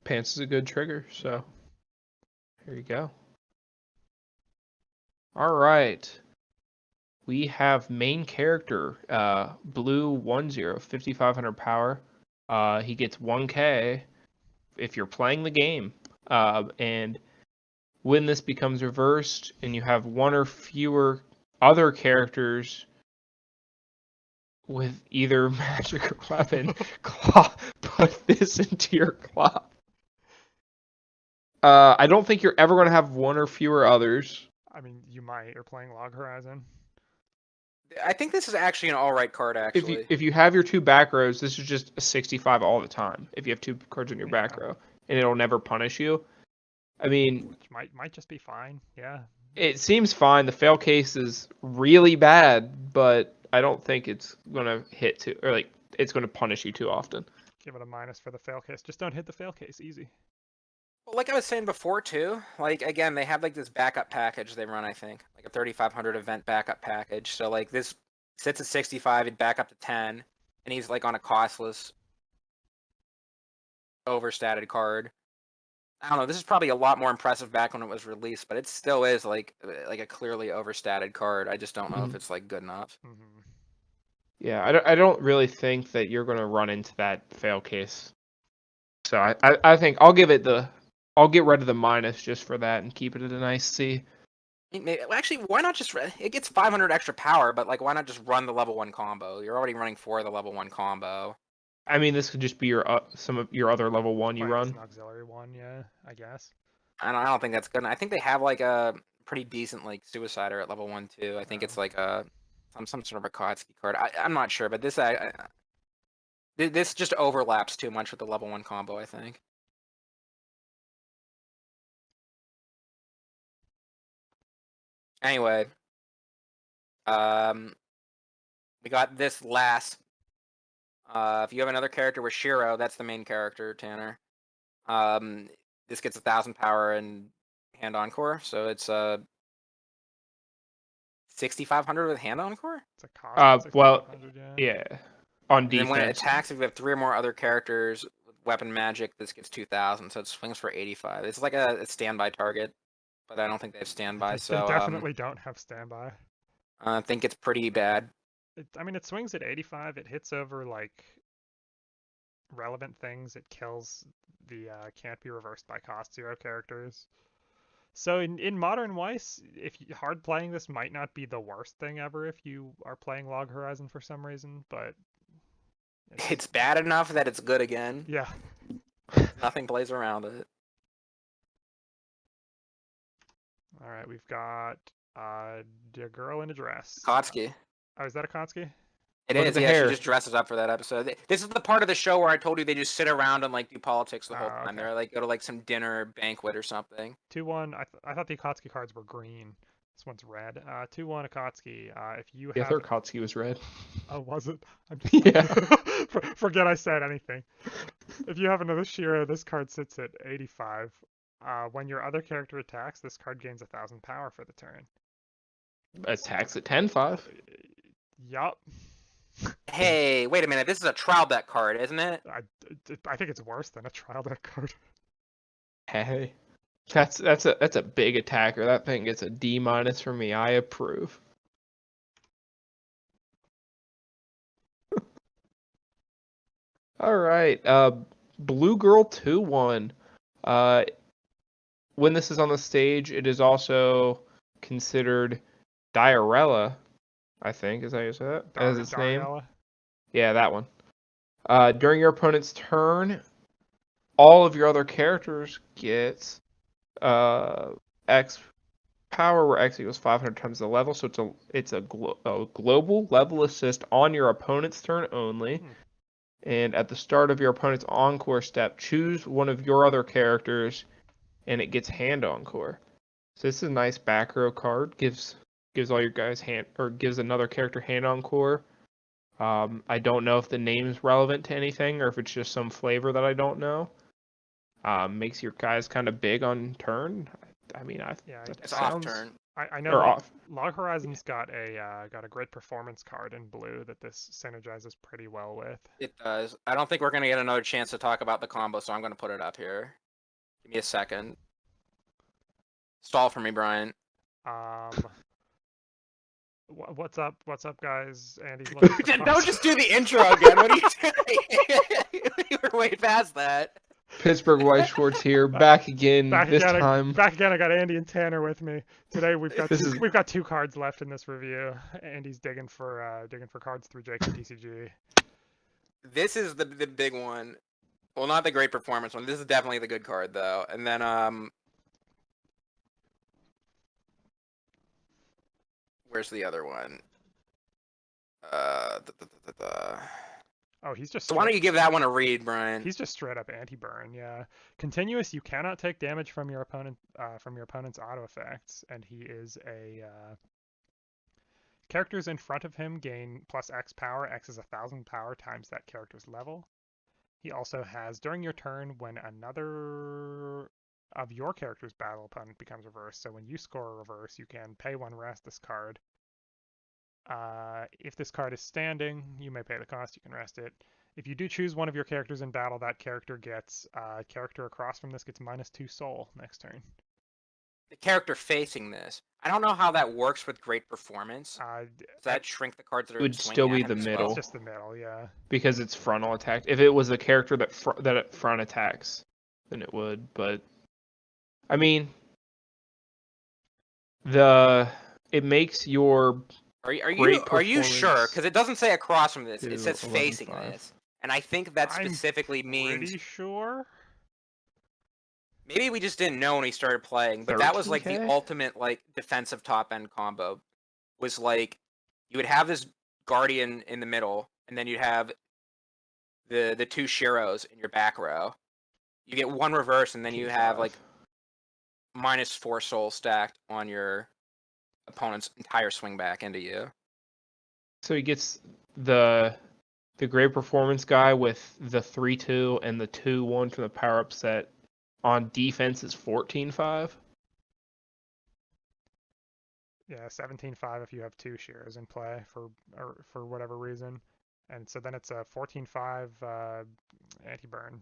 Pants is a good trigger, so here you go. All right. We have main character, blue 10, 5,500 power. He gets 1k if you're playing the game. And when this becomes reversed and you have one or fewer other characters with either magic or weapon, put this into your claw. I don't think you're ever going to have one or fewer others. I mean, you might. You're playing Log Horizon. I think this is actually an alright card, actually. If you have your 2 back rows, this is just a 65 all the time. If you have 2 cards in your back row, and it'll never punish you. I mean, which might just be fine. Yeah. It seems fine. The fail case is really bad, but I don't think it's gonna hit too, or like it's gonna punish you too often. Give it a minus for the fail case. Just don't hit the fail case. Easy. Well, like I was saying before too, like again, they have like this backup package they run, I think, like a 3,500 event backup package. So like this sits at 65, it'd back up to 10, and he's like on a costless overstated card. I don't know, this is probably a lot more impressive back when it was released, but it still is like a clearly overstated card. I just don't know if it's like good enough. Mm-hmm. Yeah, I don't really think that you're gonna run into that fail case. So I think I'll get rid of the minus just for that and keep it at a nice C. Actually, why not just it gets 500 extra power, but like why not just run the level 1 combo? You're already running 4 of the level 1 combo. I mean, this could just be your some of your other level 1 you Probably just run. an auxiliary one, yeah, I guess. I don't think that's good. I think they have like a pretty decent like Suicider at level 1 too. I think it's like some sort of a Kotsky card. I'm not sure, but this just overlaps too much with the level 1 combo, I think. Anyway, we got this last. If you have another character with Shiro, that's the main character, Tanner. This gets 1,000 power and hand encore, so it's 6,500 with hand encore. It's a cost of Well, 6,500, yeah. yeah, on And then when it defense. attacks, if you have 3 or more other characters with weapon magic, this gets 2,000, so it swings for 85. It's like a standby target, but I don't think they have standby, They so definitely don't have standby. I think it's pretty bad. I mean, it swings at 85. It hits over like relevant things. It kills the can't be reversed by cost 0 characters. So in modern Weiss, if you, hard playing this might not be the worst thing ever if you are playing Log Horizon for some reason, but It's bad enough that it's good again. Yeah. Nothing plays around it. All right, we've got the girl in a dress. Kotsky. Oh, is that a Kotsky? It Look at is, the yeah. hair. She just dresses up for that episode. This is the part of the show where I told you they just sit around and like do politics the whole Oh, time. okay. They're like go to like some dinner banquet or something. 2-1. I thought the Akatsuki cards were green. This one's red. 2-1 Akatsuki. If you Yeah, have. their Kotsky was red. Oh, was it? I'm Yeah. Forget I said anything. If you have another Shiro, this card sits at 85. When your other character attacks, this card gains 1,000 power for the turn. Attacks at 10-5. Yup. Hey, wait a minute. This is a trial deck card, isn't it? I think it's worse than a trial deck card. Hey, that's a big attacker. That thing gets a D- for me. I approve. All right, Blue Girl 2-1. When this is on the stage, it is also considered Diarella, I think. Is that how you say that? As its name? Dariella. Yeah, that one. During your opponent's turn, all of your other characters get X power, where X equals 500 times the level. So it's a global level assist on your opponent's turn only. And at the start of your opponent's encore step, choose one of your other characters, and it gets hand encore. So this is a nice back row card. Gives all your guys gives another character hand encore. I don't know if the name is relevant to anything or if it's just some flavor that I don't know. Makes your guys kind of big on turn. I mean, It's off turn. I know Log Horizon's got a great performance card in blue that this synergizes pretty well with. It does. I don't think we're gonna get another chance to talk about the combo, so I'm gonna put it up here. Give me a second. Stall for me, Brian. What's up? What's up, guys? Andy's Don't just do the intro again. What are you doing? You were way past that. Pittsburgh Weiss Schwarz here, back again. Back this again, time. Back again. I got Andy and Tanner with me today. We've got 2 cards left in this review. Andy's digging for cards through JKTCG. This is the big one. Well, not the great performance one. This is definitely the good card though. And then where's the other one? Oh, he's just. So why don't you give that one a read, Brian? He's just straight up anti-burn. Yeah, continuous. You cannot take damage from your opponent's auto effects, and he is a. Characters in front of him gain plus X power. X is 1,000 power times that character's level. He also has during your turn when another of your character's battle opponent becomes reversed. So when you score a reverse, you can pay 1 rest this card. If this card is standing, you may pay the cost, you can rest it. If you do choose one of your characters in battle, that character gets, character across from this gets -2 soul next turn. The character facing this. I don't know how that works with great performance. Does that shrink the cards that are It would still be the middle. It's just the middle, yeah. Because it's frontal attack. If it was a character that at front attacks, then it would. But I mean, It makes your Are great you sure? performance Because it doesn't say across from this. It to says facing 11.5. this, and I think that I'm specifically means pretty sure. maybe we just didn't know when we started playing. But that was like the 13K? ultimate like defensive top end combo. Was like you would have this guardian in the middle, and then you'd have the two Shiros in your back row. You get one reverse, and then you King have 5. like -4 soul stacked on your opponent's entire swing back into you. So he gets the great performance guy with the 3-2 and the 2-1 from the power up set on defense is 14.5. Yeah, 17.5 if you have two Shears in play for whatever reason. And so then it's a 14.5 anti-burn.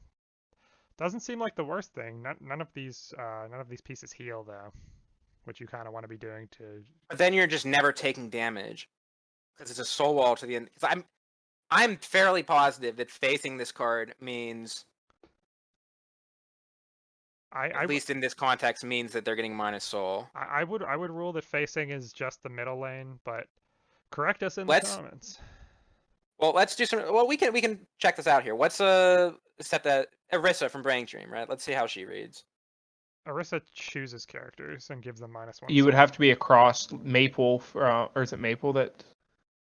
Doesn't seem like the worst thing. None of these pieces heal though, which you kind of want to be doing to. But then you're just never taking damage because it's a soul wall to the end. Because I'm fairly positive that facing this card means, at least in this context, means that they're getting minus soul. I would rule that facing is just the middle lane, but correct us in the Let's comments. well, let's do some. Well, we can check this out here. What's set that Arissa from Brain Dream, right? Let's see how she reads. Arissa chooses characters and gives them -1. You would soul. have to be across Maple, or is it Maple that?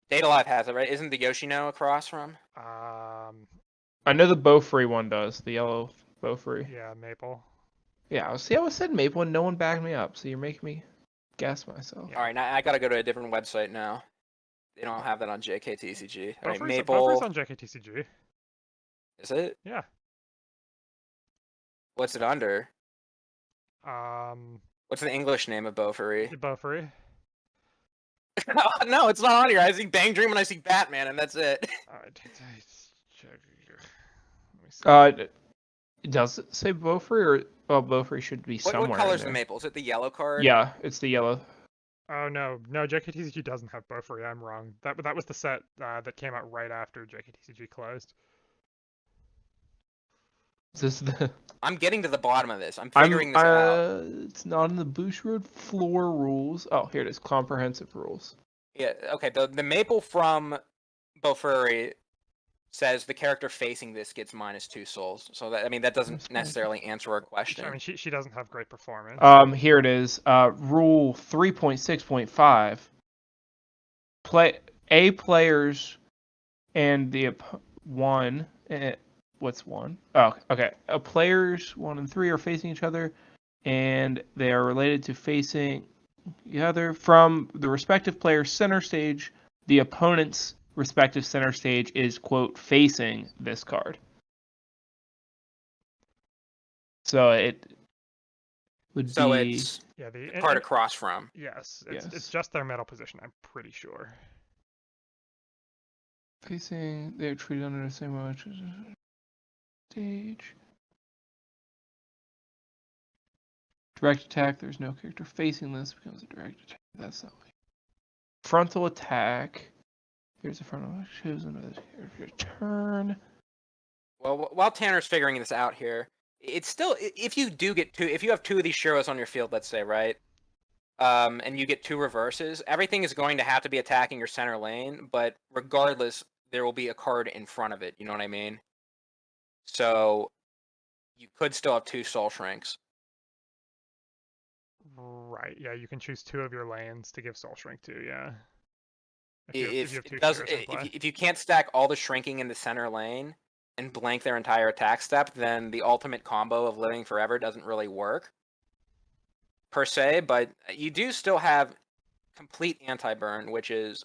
Data Live has it, right? Isn't the Yoshino across from? I know the Beaufrey one does, the yellow Beaufrey. Yeah, Maple. Yeah, see, I was said Maple and no one backed me up, so you're making me guess myself. Yeah. All right, now I gotta go to a different website now. They don't have that on JKTCG. All right, Beaufry's Maple. on JKTCG. Is it? Yeah. What's it under? Um, What's the English name of Beaufry? Beaufry. No, it's not on here. I see Bang Dream and I see Batman, and that's it. Let me see. Does it say Beaufrey or Beaufrey should be somewhere What color's in the there. maple? Is it the yellow card? Yeah, it's the yellow. Oh no, JKTCG doesn't have Beaufry. I'm wrong. That was the set that came out right after JKTCG closed. Is this the? I'm getting to the bottom of this. I'm figuring this out. It's not in the Bushiroad floor rules. Oh, here it is. Comprehensive rules. Yeah. Okay. The maple from Beaufry says the character facing this gets -2 souls. So that doesn't necessarily answer our question. I mean, she doesn't have great performance. Here it is. Rule 3.6.5. A players and the one. What's one? Oh, okay. Players 1 and 3 are facing each other, and they are related to facing the other from the respective player's center stage. The opponent's respective center stage is quote facing this card. So it would be. It's the card across from. Yes, it's just their middle position. I'm pretty sure. Facing, they're treated under the same stage. Direct attack, there's no character facing this, becomes a direct attack. That's not way. Frontal attack. Here's a frontal attack. Choose another character turn. Well, while Tanner's figuring this out here, it's still, if you have 2 of these Shiros on your field, let's say, right? And you get 2 reverses, everything is going to have to be attacking your center lane, but regardless, there will be a card in front of it, you know what I mean? So, you could still have 2 Soul Shrinks. Right, yeah, you can choose 2 of your lanes to give Soul Shrink to, yeah. If you can't stack all the shrinking in the center lane and blank their entire attack step, then the ultimate combo of living forever doesn't really work, per se, but you do still have complete anti-burn, which is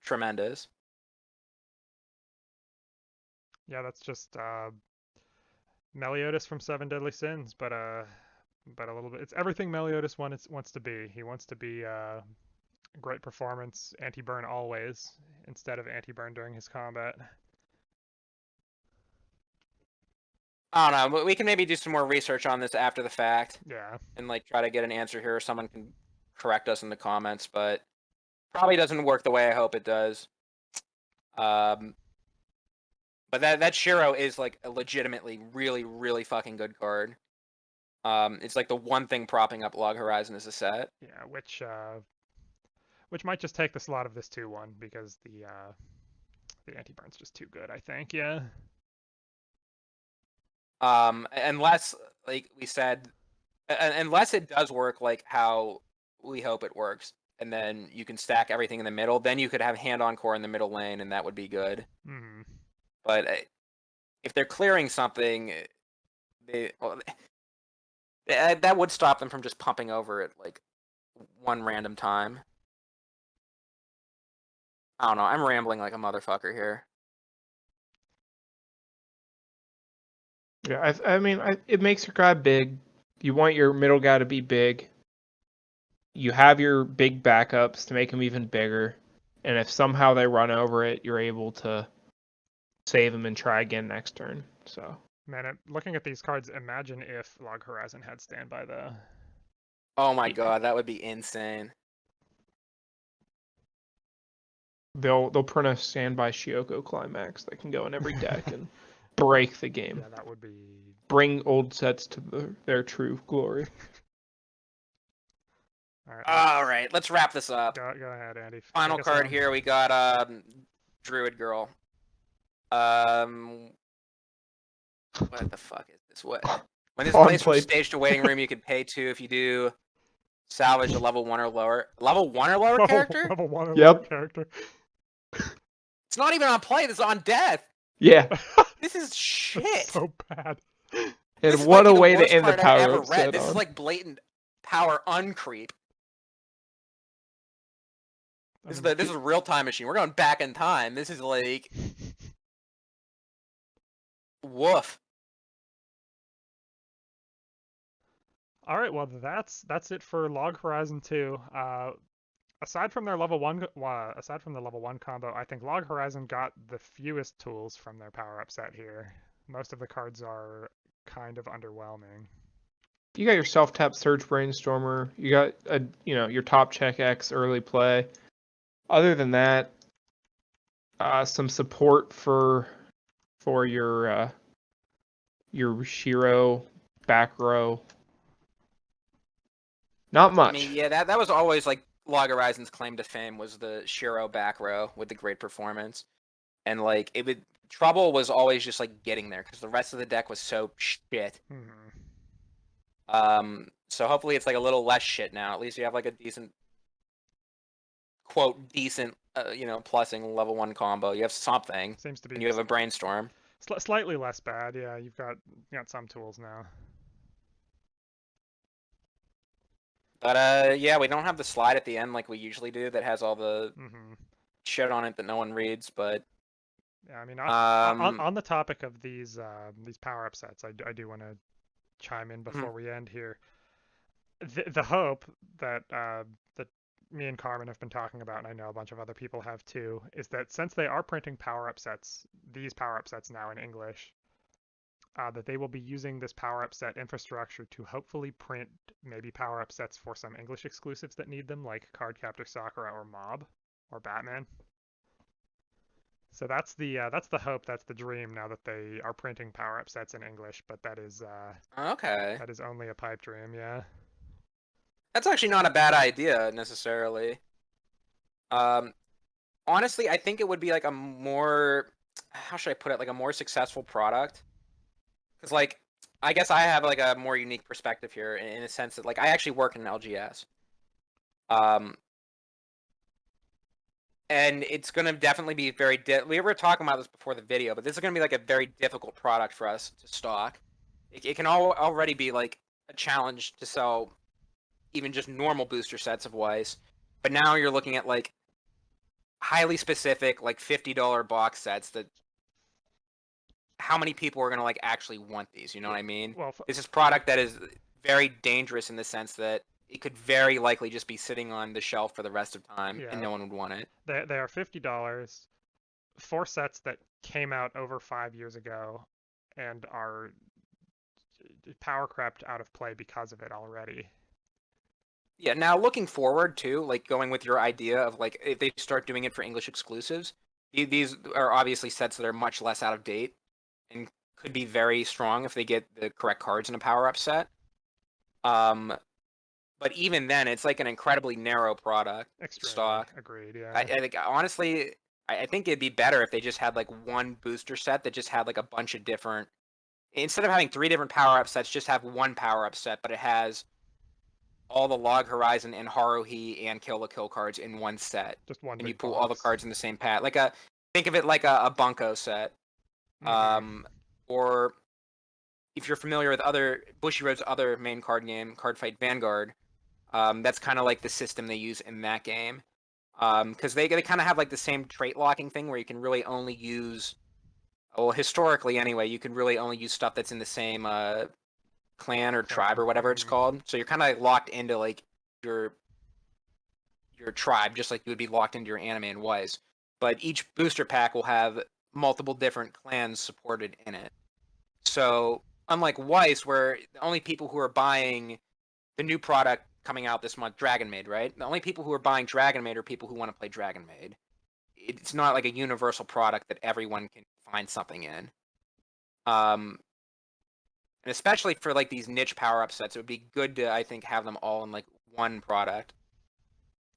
tremendous. Yeah, that's just Meliodas from Seven Deadly Sins, but a little bit. It's everything Meliodas wants to be. He wants to be great performance, anti-burn always, instead of anti-burn during his combat. I don't know, but we can maybe do some more research on this after the fact. Yeah. And like try to get an answer here, or someone can correct us in the comments, but probably doesn't work the way I hope it does. But that Shiro is like a legitimately really, really fucking good card. It's like the one thing propping up Log Horizon as a set. Yeah, which might just take the slot of this 2-1 because the anti-burn's just too good, I think. Yeah. Unless, like we said, unless it does work like how we hope it works, and then you can stack everything in the middle, then you could have hand-on core in the middle lane, and that would be good. Mm-hmm. But if they're clearing something, that would stop them from just pumping over it like one random time. I don't know. I'm rambling like a motherfucker here. Yeah, I mean, it makes your guy big. You want your middle guy to be big. You have your big backups to make him even bigger. And if somehow they run over it, you're able to save him and try again next turn. So Man, looking at these cards, imagine if Log Horizon had standby though. Oh my god, that would be insane. they'll print a standby Shioko climax that can go in every deck and break the game. Yeah, that would be. Bring old sets to their true glory. All right, let's wrap this up. Go ahead, Andy. Final card here, we got Druid Girl. What the fuck is this? What? When this plays from stage to waiting room, you can pay 2 if you do salvage a level 1 or lower. Level 1 or lower character? Level 1 or Yep. lower character. It's not even on play, this is on death. Yeah. This is shit. So bad. And what a way to end the power ever up read. set This on. is like blatant power uncreep. This is a real time machine. We're going back in time. This is like woof. All right, well that's it for Log Horizon 2. Aside from their level 1 combo, I think Log Horizon got the fewest tools from their power up set here. Most of the cards are kind of underwhelming. You got your self-tap Surge Brainstormer. You got your top check X early play. Other than that, some support for your Shiro back row. Not much. I mean, yeah, that was always like Log Horizon's claim to fame was the Shiro back row with the great performance, and like trouble was always just like getting there because the rest of the deck was so shit. Mm-hmm. So hopefully it's like a little less shit now. At least you have like a decent, quote, plussing level 1 combo. You have something. Seems to be. And you have a brainstorm. Slightly less bad, yeah. You've got some tools now. But yeah, we don't have the slide at the end like we usually do that has all the shit on it that no one reads. But yeah, I mean, on the topic of these power up sets, I do want to chime in before we end here. The hope that that me and Carmen have been talking about, and I know a bunch of other people have too, is that since they are printing power up sets, these power up sets now in English, that they will be using this power up set infrastructure to hopefully print maybe power up sets for some English exclusives that need them, like Cardcaptor Sakura or Mob or Batman. So that's the hope, that's the dream now that they are printing power up sets in English, but that is okay. That is only a pipe dream, yeah. That's actually not a bad idea necessarily. Honestly, I think it would be like a more, how should I put it, like a more successful product. Because like, I guess I have like a more unique perspective here in a sense that like I actually work in LGS. And it's going to definitely be very, we were talking about this before the video, but this is going to be like a very difficult product for us to stock. It can already be like a challenge to sell even just normal booster sets of Weiss. But now you're looking at like highly specific, like $50 box sets that how many people are going to like actually want these? You know what I mean? Well, this is product that is very dangerous in the sense that it could very likely just be sitting on the shelf for the rest of time and no one would want it. They are $50 for sets that came out over 5 years ago and are power crept out of play because of it already. Yeah, now looking forward too, like going with your idea of like if they start doing it for English exclusives, these are obviously sets that are much less out of date and could be very strong if they get the correct cards in a power up set. But even then, it's like an incredibly narrow product Extremely stock. agreed. Yeah. I think honestly, I think it'd be better if they just had like one booster set that just had like a bunch of different. Instead of having 3 different power up sets, just have one power up set, but it has all the Log Horizon and Haruhi and Kill la Kill cards in one set, Just one and you big pull all the box. cards in the same pack. Think of it like a Bunko set. Or if you're familiar with Bushiroad's other main card game, Card Fight Vanguard, that's kind of like the system they use in that game. Because they kind of have like the same trait locking thing where you can really only use, well, historically anyway, you can really only use stuff that's in the same clan or tribe or whatever it's called. So you're kind of locked into like your tribe, just like you would be locked into your anime and Weiss. But each booster pack will have multiple different clans supported in it. So unlike Weiss, where the only people who are buying the new product coming out this month, Dragon Maid, right? The only people who are buying Dragon Maid are people who want to play Dragon Maid. It's not like a universal product that everyone can find something in. And especially for like these niche power up sets, it would be good to, I think, have them all in like one product.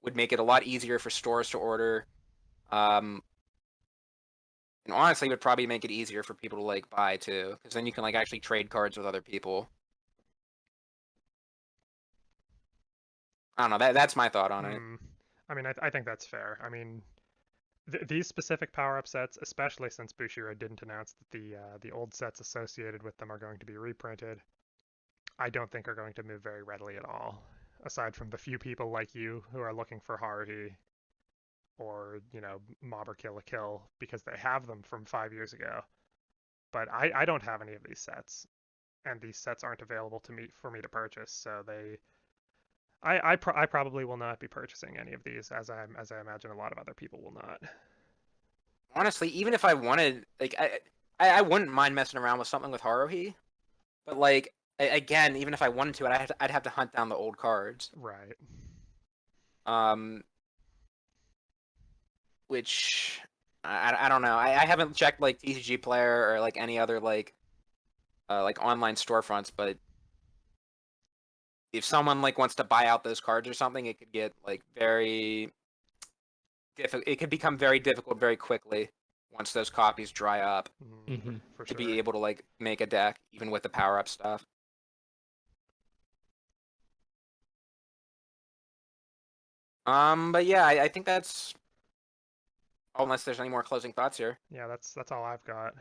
Would make it a lot easier for stores to order. And honestly, would probably make it easier for people to like buy too, because then you can like actually trade cards with other people. I don't know. That's my thought on it. I mean, I think that's fair. I mean, these specific power-up sets, especially since Bushiroad didn't announce that the old sets associated with them are going to be reprinted, I don't think are going to move very readily at all. Aside from the few people like you who are looking for Haruhi or, Mob or Kill la Kill because they have them from 5 years ago. But I don't have any of these sets, and these sets aren't available for me to purchase. So I probably will not be purchasing any of these, as I imagine a lot of other people will not. Honestly, even if I wanted, like, I wouldn't mind messing around with something with Haruhi, but like, again, even if I wanted to, I'd have to hunt down the old cards. Right. Which I don't know. I haven't checked like TCG Player or like any other like online storefronts, but if someone like wants to buy out those cards or something, it could get like very difficult. It could become very difficult very quickly once those copies dry up For to sure. be able to like make a deck even with the power up stuff. But yeah, I think that's all, unless there's any more closing thoughts here. Yeah, that's all I've got.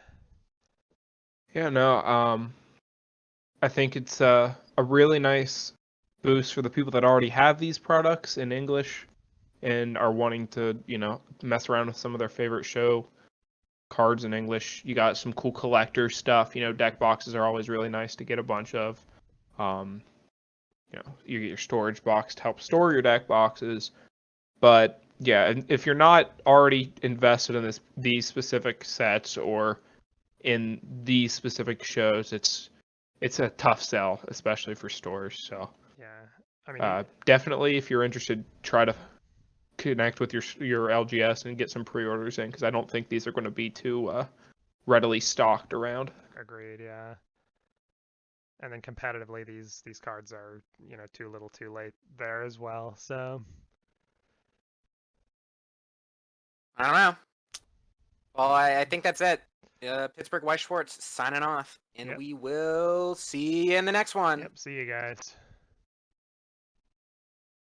Yeah, no, I think it's a really nice boost for the people that already have these products in English and are wanting to, mess around with some of their favorite show cards in English. You got some cool collector stuff. Deck boxes are always really nice to get a bunch of. You get your storage box to help store your deck boxes. But yeah, if you're not already invested in these specific sets or in these specific shows, it's a tough sell, especially for stores. So Yeah, I mean, definitely, if you're interested, try to connect with your LGS and get some pre-orders in, because I don't think these are going to be too readily stocked around. agreed. Yeah. And then competitively, these cards are too little, too late there as well. So I don't know. Well, I think that's it. Pittsburgh Weiss Schwarz signing off, and Yep. we will see you in the next one. Yep. See you guys.